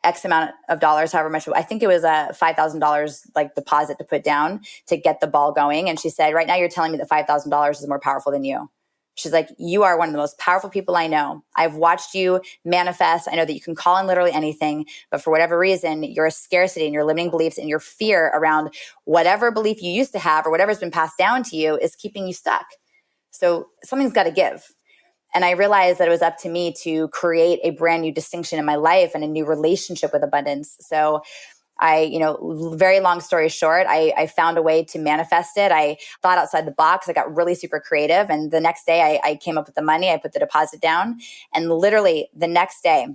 X amount of dollars, however much, I think it was a $5,000 like deposit to put down to get the ball going. And she said, right now you're telling me that $5,000 is more powerful than you. She's like, you are one of the most powerful people I know. I've watched you manifest. I know that you can call in literally anything, but for whatever reason, your scarcity and your limiting beliefs and your fear around whatever belief you used to have or whatever's been passed down to you is keeping you stuck. So something's got to give. And I realized that it was up to me to create a brand new distinction in my life and a new relationship with abundance. So very long story short, I found a way to manifest it. I thought outside the box. I got really super creative. And the next day I came up with the money. I put the deposit down. And literally the next day,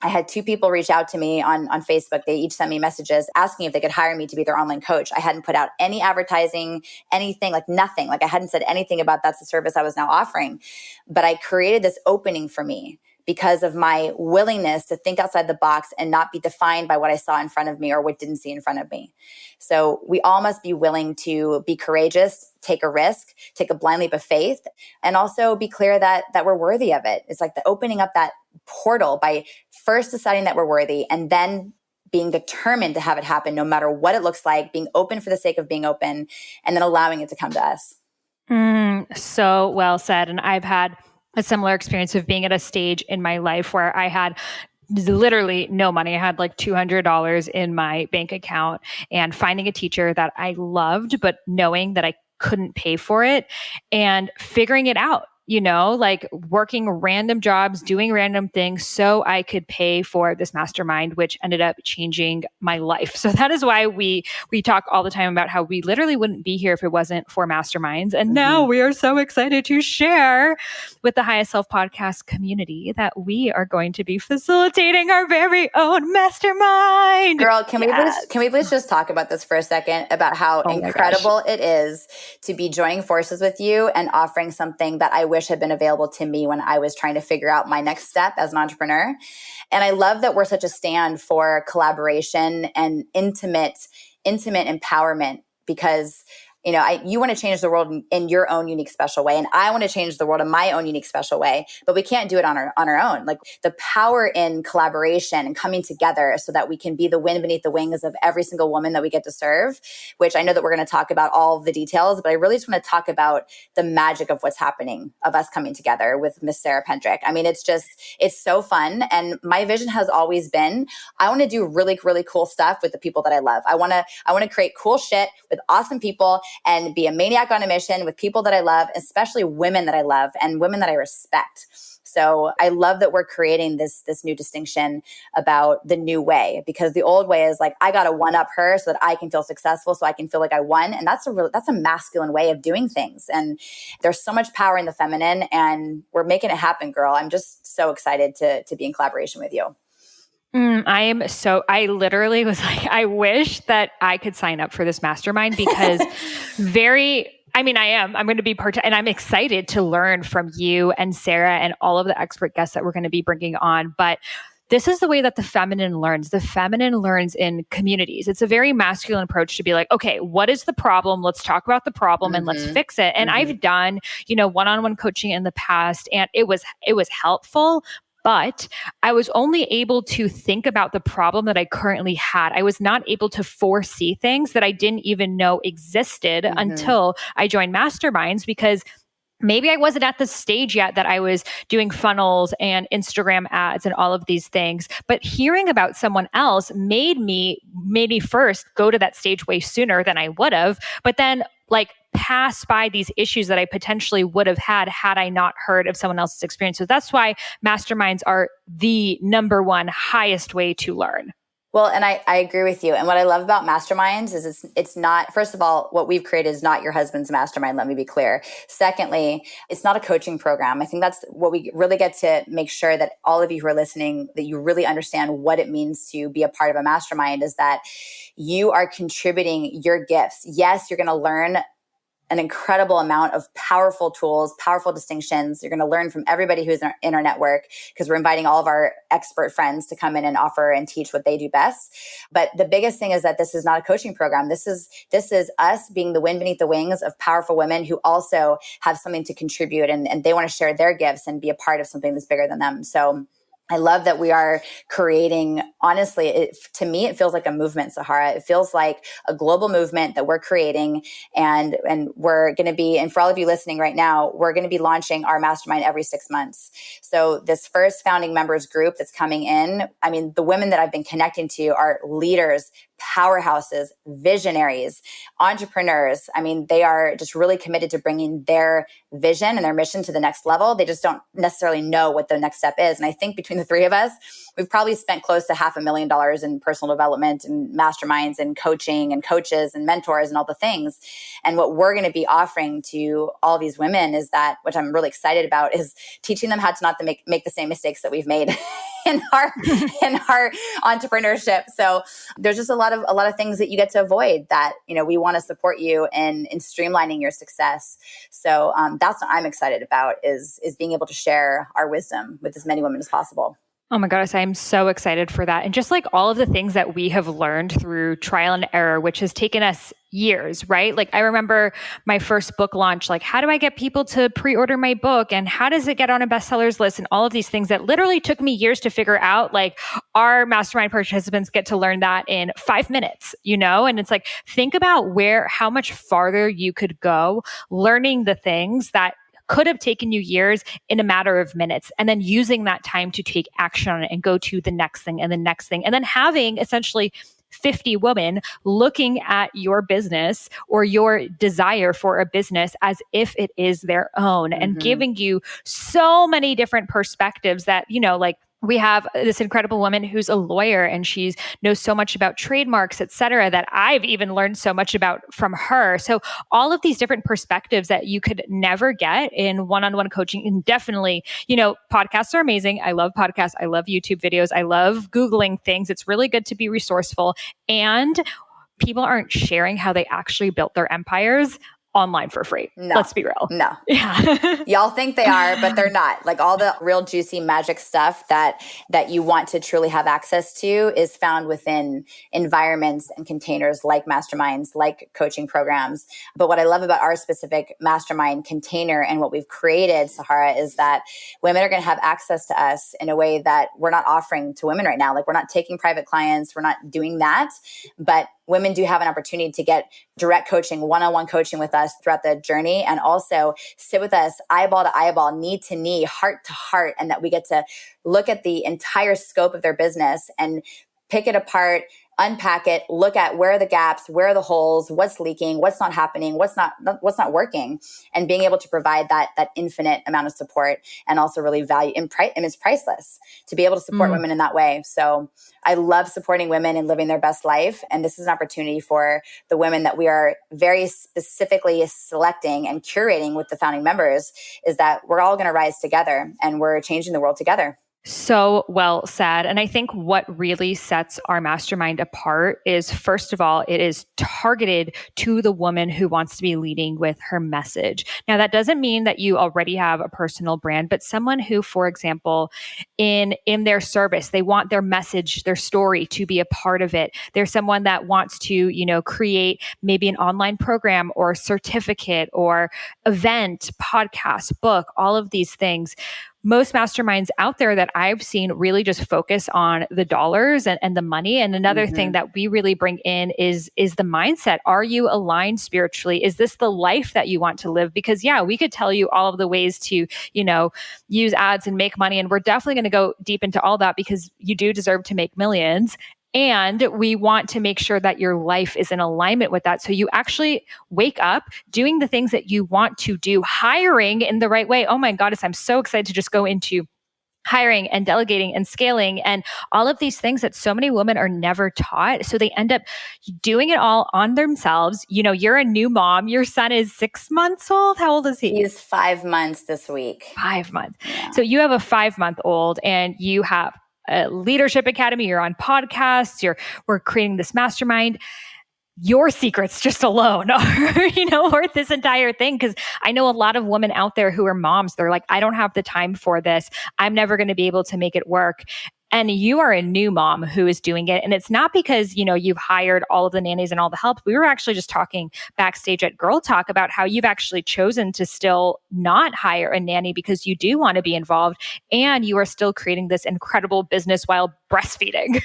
I had 2 people reach out to me on Facebook. They each sent me messages asking if they could hire me to be their online coach. I hadn't put out any advertising, anything, like nothing. Like I hadn't said anything about that's the service I was now offering. But I created this opening for me because of my willingness to think outside the box and not be defined by what I saw in front of me or what didn't see in front of me. So we all must be willing to be courageous, take a risk, take a blind leap of faith, and also be clear that we're worthy of it. It's like the opening up that portal by first deciding that we're worthy and then being determined to have it happen no matter what it looks like, being open for the sake of being open, and then allowing it to come to us. So well said. And I've had a similar experience of being at a stage in my life where I had literally no money. I had like $200 in my bank account and finding a teacher that I loved, but knowing that I couldn't pay for it and figuring it out. like working random jobs, doing random things so I could pay for this mastermind, which ended up changing my life. So that is why we talk all the time about how we literally wouldn't be here if it wasn't for masterminds. And now we are so excited to share with the Highest Self podcast community that we are going to be facilitating our very own mastermind. Girl, can we please just talk about this for a second, about how incredible it is to be joining forces with you and offering something that I wish had been available to me when I was trying to figure out my next step as an entrepreneur. And I love that we're such a stand for collaboration and intimate empowerment, because you want to change the world in your own unique special way. And I want to change the world in my own unique special way, but we can't do it on our own. Like, the power in collaboration and coming together so that we can be the wind beneath the wings of every single woman that we get to serve, which I know that we're going to talk about all of the details, but I really just want to talk about the magic of what's happening, of us coming together with Miss Sarah Pendrick. I mean, it's so fun. And my vision has always been, I want to do really, really cool stuff with the people that I love. I want to create cool shit with awesome people and be a maniac on a mission with people that I love, especially women that I love and women that I respect. So I love that we're creating this new distinction about the new way, because the old way is like, I got to one up her so that I can feel successful, so I can feel like I won. And that's a masculine way of doing things. And there's so much power in the feminine, and we're making it happen, girl. I'm just so excited to be in collaboration with you. I literally was like, I wish that I could sign up for this mastermind, because I'm going to be and I'm excited to learn from you and Sarah and all of the expert guests that we're going to be bringing on. But this is the way that the feminine learns. The feminine learns in communities. It's a very masculine approach to be like, okay, what is the problem? Let's talk about the problem and let's fix it. And I've done, one-on-one coaching in the past, and it was helpful. But I was only able to think about the problem that I currently had. I was not able to foresee things that I didn't even know existed until I joined masterminds, because maybe I wasn't at the stage yet that I was doing funnels and Instagram ads and all of these things. But hearing about someone else made me first go to that stage way sooner than I would have. But then pass by these issues that I potentially would have had I not heard of someone else's experience. So that's why masterminds are the number one highest way to learn. Well, and I agree with you. And what I love about masterminds is it's not, first of all, what we've created is not your husband's mastermind. Let me be clear. Secondly, it's not a coaching program. I think that's what we really get to make sure that all of you who are listening, that you really understand what it means to be a part of a mastermind, is that you are contributing your gifts. Yes, you're going to learn an incredible amount of powerful tools, powerful distinctions. You're going to learn from everybody who's in our network, because we're inviting all of our expert friends to come in and offer and teach what they do best. But the biggest thing is that this is not a coaching program. This is us being the wind beneath the wings of powerful women who also have something to contribute, and they want to share their gifts and be a part of something that's bigger than them. So I love that we are creating, honestly, to me, it feels like a movement, Sahara. It feels like a global movement that we're creating. And we're going to be, and for all of you listening right now, we're going to be launching our mastermind every 6 months. So this first founding members group that's coming in, I mean, the women that I've been connecting to are leaders, powerhouses, visionaries, entrepreneurs. I mean, they are just really committed to bringing their vision and their mission to the next level. They just don't necessarily know what the next step is. And I think between the three of us, we've probably spent close to $500,000 in personal development and masterminds and coaching and coaches and mentors and all the things. And what we're going to be offering to all these women is that, which I'm really excited about, is teaching them how to not to make the same mistakes that we've made in our entrepreneurship. So there's just a lot of things that you get to avoid that, we want to support you in streamlining your success. So that's what I'm excited about, is being able to share our wisdom with as many women as possible. Oh my gosh, I'm so excited for that. And just like all of the things that we have learned through trial and error, which has taken us years, right? Like I remember my first book launch, like how do I get people to pre-order my book? And how does it get on a bestsellers list? And all of these things that literally took me years to figure out. Like our mastermind participants get to learn that in 5 minutes, And it's like, think about how much farther you could go learning the things that could have taken you years in a matter of minutes, and then using that time to take action on it and go to the next thing and the next thing. And then having essentially 50 women looking at your business or your desire for a business as if it is their own and giving you so many different perspectives that, like, we have this incredible woman who's a lawyer and she knows so much about trademarks, et cetera, that I've even learned so much about from her. So all of these different perspectives that you could never get in one-on-one coaching, and definitely, podcasts are amazing. I love podcasts. I love YouTube videos. I love Googling things. It's really good to be resourceful. And people aren't sharing how they actually built their empires online for free. No. Let's be real. No. Yeah. Y'all think they are, but they're not. Like, all the real juicy magic stuff that you want to truly have access to is found within environments and containers like masterminds, like coaching programs. But what I love about our specific mastermind container and what we've created, Sahara, is that women are going to have access to us in a way that we're not offering to women right now. Like, we're not taking private clients. We're not doing that. But women do have an opportunity to get direct coaching, one-on-one coaching with us throughout the journey, and also sit with us eyeball to eyeball, knee to knee, heart to heart, and that we get to look at the entire scope of their business and pick it apart, unpack it, look at where are the gaps, where are the holes, what's leaking, what's not happening, what's not working, and being able to provide that infinite amount of support, and also really value and it's priceless to be able to support women in that way. So I love supporting women and living their best life. And this is an opportunity for the women that we are very specifically selecting and curating with the founding members, is that we're all going to rise together and we're changing the world together. So well said. And I think what really sets our mastermind apart is, first of all, it is targeted to the woman who wants to be leading with her message. Now, that doesn't mean that you already have a personal brand, but someone who, for example, in their service, they want their message, their story to be a part of it. There's someone that wants to, create maybe an online program or certificate or event, podcast, book, all of these things. Most masterminds out there that I've seen really just focus on the dollars and the money. And another thing that we really bring in is the mindset. Are you aligned spiritually? Is this the life that you want to live? Because we could tell you all of the ways to, use ads and make money. And we're definitely going to go deep into all that, because you do deserve to make millions. And we want to make sure that your life is in alignment with that. So you actually wake up doing the things that you want to do, hiring in the right way. Oh my goddess, I'm so excited to just go into hiring and delegating and scaling and all of these things that so many women are never taught. So they end up doing it all on themselves. You're a new mom. Your son is 6 months old. How old is he? He's 5 months this week. 5 months. Yeah. So you have a 5-month-old and you have a leadership academy. You're on podcasts. We're creating this mastermind. Your secrets just alone are, worth this entire thing. Because I know a lot of women out there who are moms. They're like, I don't have the time for this. I'm never going to be able to make it work. And you are a new mom who is doing it. And it's not because, you've hired all of the nannies and all the help. We were actually just talking backstage at Girl Talk about how you've actually chosen to still not hire a nanny because you do want to be involved and you are still creating this incredible business while breastfeeding.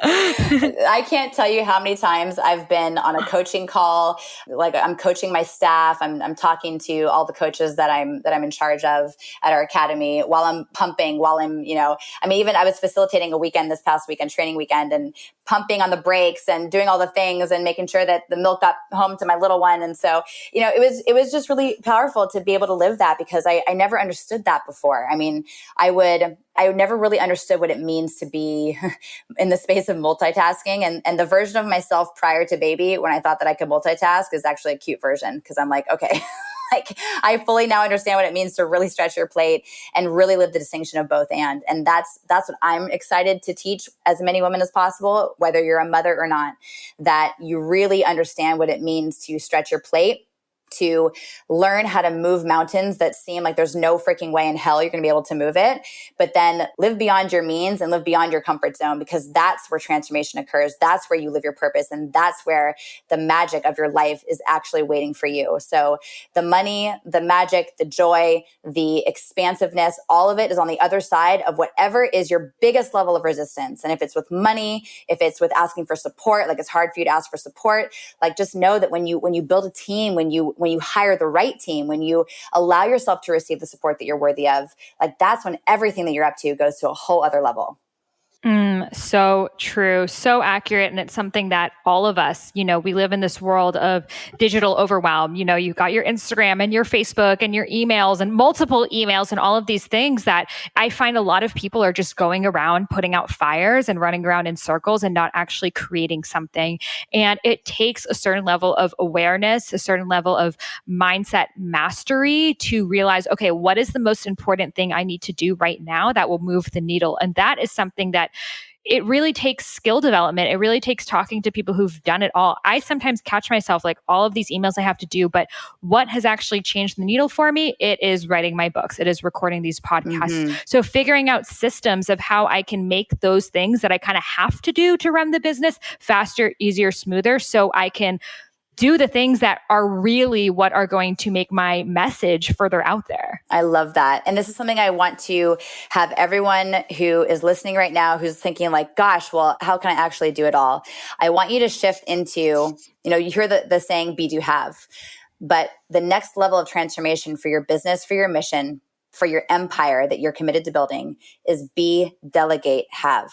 I can't tell you how many times I've been on a coaching call. Like, I'm coaching my staff. I'm talking to all the coaches that I'm in charge of at our academy while I'm pumping, even I was facilitating a weekend this past weekend, training weekend, and pumping on the brakes and doing all the things and making sure that the milk got home to my little one. And so, it was just really powerful to be able to live that, because I never understood that before. I mean, I never really understood what it means to be in the space of multitasking. And the version of myself prior to baby, when I thought that I could multitask, is actually a cute version, because I'm like, okay, like, I fully now understand what it means to really stretch your plate and really live the distinction of both. And that's what I'm excited to teach as many women as possible, whether you're a mother or not, that you really understand what it means to stretch your plate, to learn how to move mountains that seem like there's no freaking way in hell you're going to be able to move it, but then live beyond your means and live beyond your comfort zone, because that's where transformation occurs. That's where you live your purpose. And that's where the magic of your life is actually waiting for you. So the money, the magic, the joy, the expansiveness, all of it is on the other side of whatever is your biggest level of resistance. And if it's with money, if it's with asking for support, like, it's hard for you to ask for support, like, just know that when you build a team, when you hire the right team, when you allow yourself to receive the support that you're worthy of, like, that's when everything that you're up to goes to a whole other level. So true, so accurate. And it's something that all of us, we live in this world of digital overwhelm. You've got your Instagram and your Facebook and your emails and multiple emails and all of these things that I find a lot of people are just going around putting out fires and running around in circles and not actually creating something. And it takes a certain level of awareness, a certain level of mindset mastery to realize, okay, what is the most important thing I need to do right now that will move the needle? And that is something that it really takes skill development. It really takes talking to people who've done it all. I sometimes catch myself like all of these emails I have to do, but what has actually changed the needle for me? It is writing my books. It is recording these podcasts. So figuring out systems of how I can make those things that I kind of have to do to run the business faster, easier, smoother, so I can do the things that are really what are going to make my message further out there. I love that. And this is something I want to have everyone who is listening right now, who's thinking like, gosh, well, how can I actually do it all? I want you to shift into, you hear the saying, be, do, have. But the next level of transformation for your business, for your mission, for your empire that you're committed to building is be, delegate, have.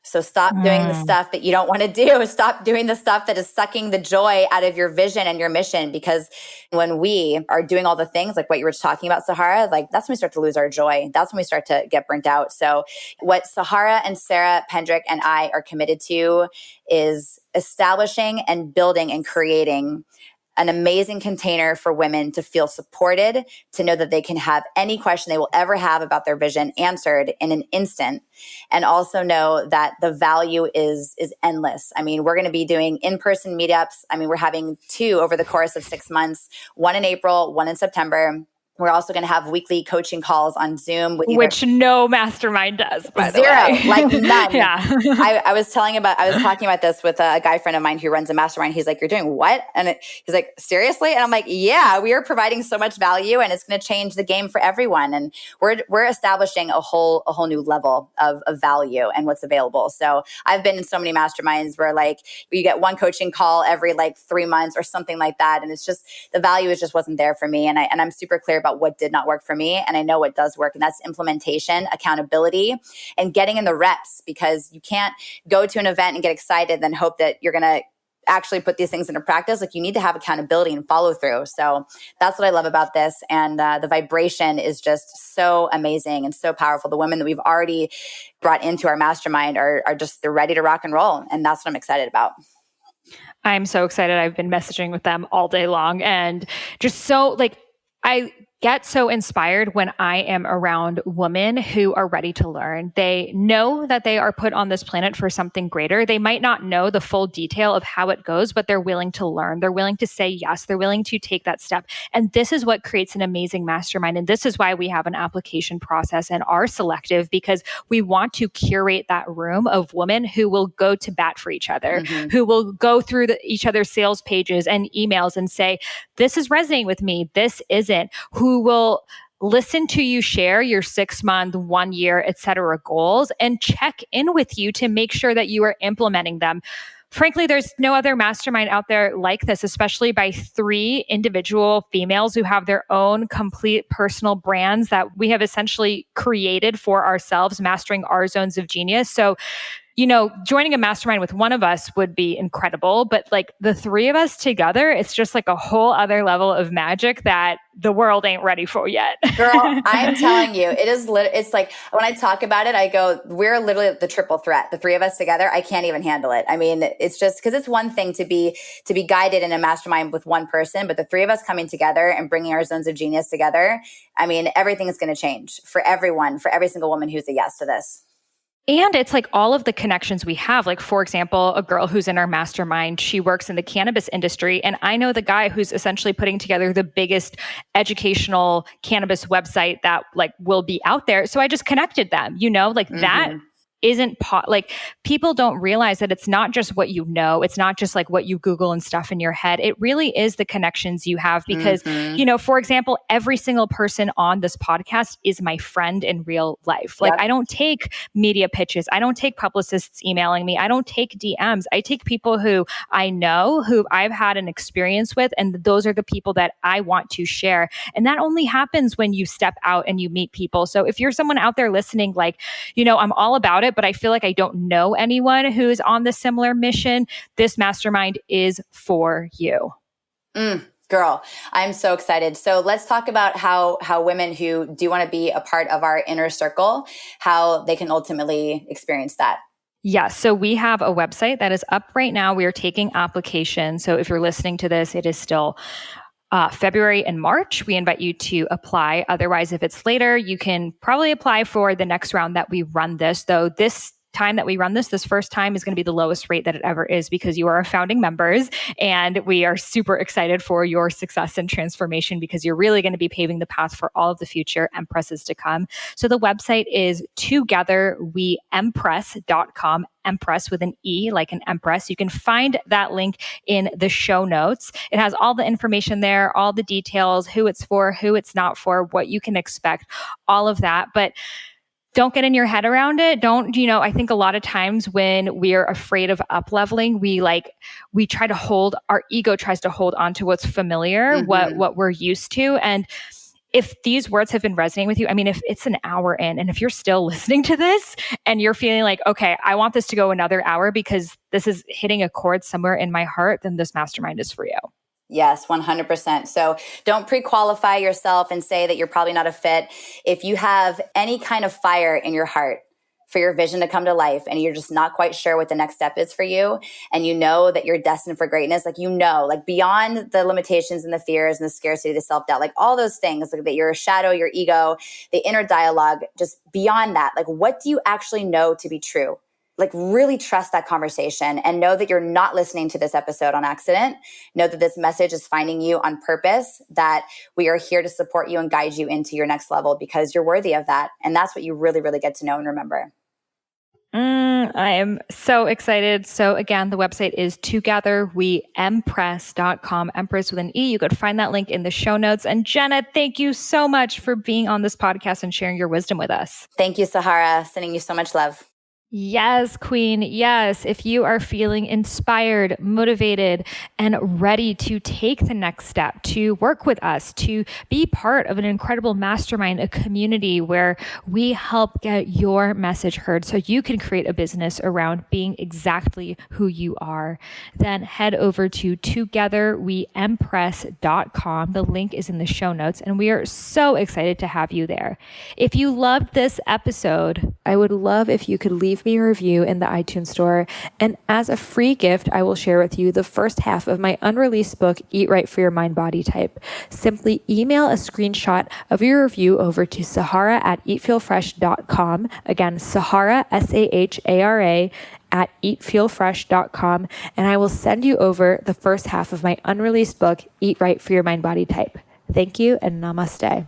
So stop doing the stuff that you don't want to do. Stop doing the stuff that is sucking the joy out of your vision and your mission. Because when we are doing all the things like what you were talking about, Sahara, like that's when we start to lose our joy. That's when we start to get burnt out. So what Sahara and Sarah Pendrick and I are committed to is establishing and building and creating an amazing container for women to feel supported, to know that they can have any question they will ever have about their vision answered in an instant, and also know that the value is endless. I mean, we're going to be doing in-person meetups. I mean, we're having 2 over the course of 6 months, 1 in April, 1 in September. We're also going to have weekly coaching calls on Zoom. Which no mastermind does, by the way. Like none. Yeah. I was talking about this with a guy friend of mine who runs a mastermind. He's like, you're doing what? And he's like, seriously? And I'm like, yeah, we are providing so much value and it's going to change the game for everyone. And we're establishing a whole new level of value and what's available. So I've been in so many masterminds where like you get one coaching call every like 3 months or something like that. And it's just, the value just wasn't there for me. And I'm super clear about what did not work for me. And I know what does work. And that's implementation, accountability, and getting in the reps, because you can't go to an event and get excited and then hope that you're going to actually put these things into practice. Like you need to have accountability and follow through. So that's what I love about this. And the vibration is just so amazing and so powerful. The women that we've already brought into our mastermind are just, they're ready to rock and roll. And that's what I'm excited about. I'm so excited. I've been messaging with them all day long and just so like, I get so inspired when I am around women who are ready to learn. They know that they are put on this planet for something greater. They might not know the full detail of how it goes, but they're willing to learn. They're willing to say yes. They're willing to take that step. And this is what creates an amazing mastermind. And this is why we have an application process and are selective, because we want to curate that room of women who will go to bat for each other, who will go through each other's sales pages and emails and say, this is resonating with me, this isn't, who will listen to you share your 6-month, 1 year, et cetera, goals and check in with you to make sure that you are implementing them. Frankly, there's no other mastermind out there like this, especially by 3 individual females who have their own complete personal brands that we have essentially created for ourselves, mastering our zones of genius. So, joining a mastermind with one of us would be incredible, but like the 3 of us together, it's just like a whole other level of magic that the world ain't ready for yet. Girl, I'm telling you, it's like when I talk about it, I go, we're literally the triple threat. The 3 of us together, I can't even handle it. I mean, it's just because it's one thing to be guided in a mastermind with one person, but the 3 of us coming together and bringing our zones of genius together, I mean, everything is going to change for everyone, for every single woman who's a yes to this. And it's like all of the connections we have. Like, for example, a girl who's in our mastermind, she works in the cannabis industry. And I know the guy who's essentially putting together the biggest educational cannabis website that like will be out there. So I just connected them, that isn't like people don't realize that it's not just what you know. It's not just like what you Google and stuff in your head. It really is the connections you have because, for example, every single person on this podcast is my friend in real life. Like I don't take media pitches. I don't take publicists emailing me. I don't take DMs. I take people who I know, who I've had an experience with. And those are the people that I want to share. And that only happens when you step out and you meet people. So if you're someone out there listening, like, I'm all about it, it, but I feel like I don't know anyone who's on the similar mission, this mastermind is for you. Girl, I'm so excited. So let's talk about how women who do want to be a part of our inner circle, how they can ultimately experience that. Yes. So we have a website that is up right now. We are taking applications. So if you're listening to this, it is still February and March. We invite you to apply. Otherwise, if it's later, you can probably apply for the next round that we run this. Though this time that we run this first time is going to be the lowest rate that it ever is because you are our founding members. And we are super excited for your success and transformation because you're really going to be paving the path for all of the future Empresses to come. So the website is togetherweempress.com. Empress with an E, like an empress. You can find that link in the show notes. It has all the information there, all the details, who it's for, who it's not for, what you can expect, all of that. But don't get in your head around it. I think a lot of times when we're afraid of up leveling, we try to hold, our ego tries to hold on to what's familiar, what we're used to. And if these words have been resonating with you, I mean, if it's an hour in and if you're still listening to this and you're feeling like, okay, I want this to go another hour because this is hitting a chord somewhere in my heart, then this mastermind is for you. Yes, 100%. So don't pre-qualify yourself and say that you're probably not a fit. If you have any kind of fire in your heart for your vision to come to life and you're just not quite sure what the next step is for you, and you know that you're destined for greatness, like beyond the limitations and the fears and the scarcity, the self-doubt, like all those things, like that your shadow, your ego, the inner dialogue, just beyond that, like what do you actually know to be true? Like really trust that conversation and know that you're not listening to this episode on accident. Know that this message is finding you on purpose, that we are here to support you and guide you into your next level because you're worthy of that. And that's what you really, really get to know and remember. I am so excited. So again, the website is togetherweempress.com, Empress with an E. You could find that link in the show notes. And Jenna, thank you so much for being on this podcast and sharing your wisdom with us. Thank you, Sahara. Sending you so much love. Yes, Queen. Yes. If you are feeling inspired, motivated, and ready to take the next step, to work with us, to be part of an incredible mastermind, a community where we help get your message heard so you can create a business around being exactly who you are, then head over to togetherweempress.com. The link is in the show notes, and we are so excited to have you there. If you loved this episode, I would love if you could leave me a review in the iTunes store. And as a free gift, I will share with you the first half of my unreleased book, Eat Right for Your Mind Body Type. Simply email a screenshot of your review over to Sahara@eatfeelfresh.com. Again, Sahara, Sahara, at eatfeelfresh.com. And I will send you over the first half of my unreleased book, Eat Right for Your Mind Body Type. Thank you and namaste.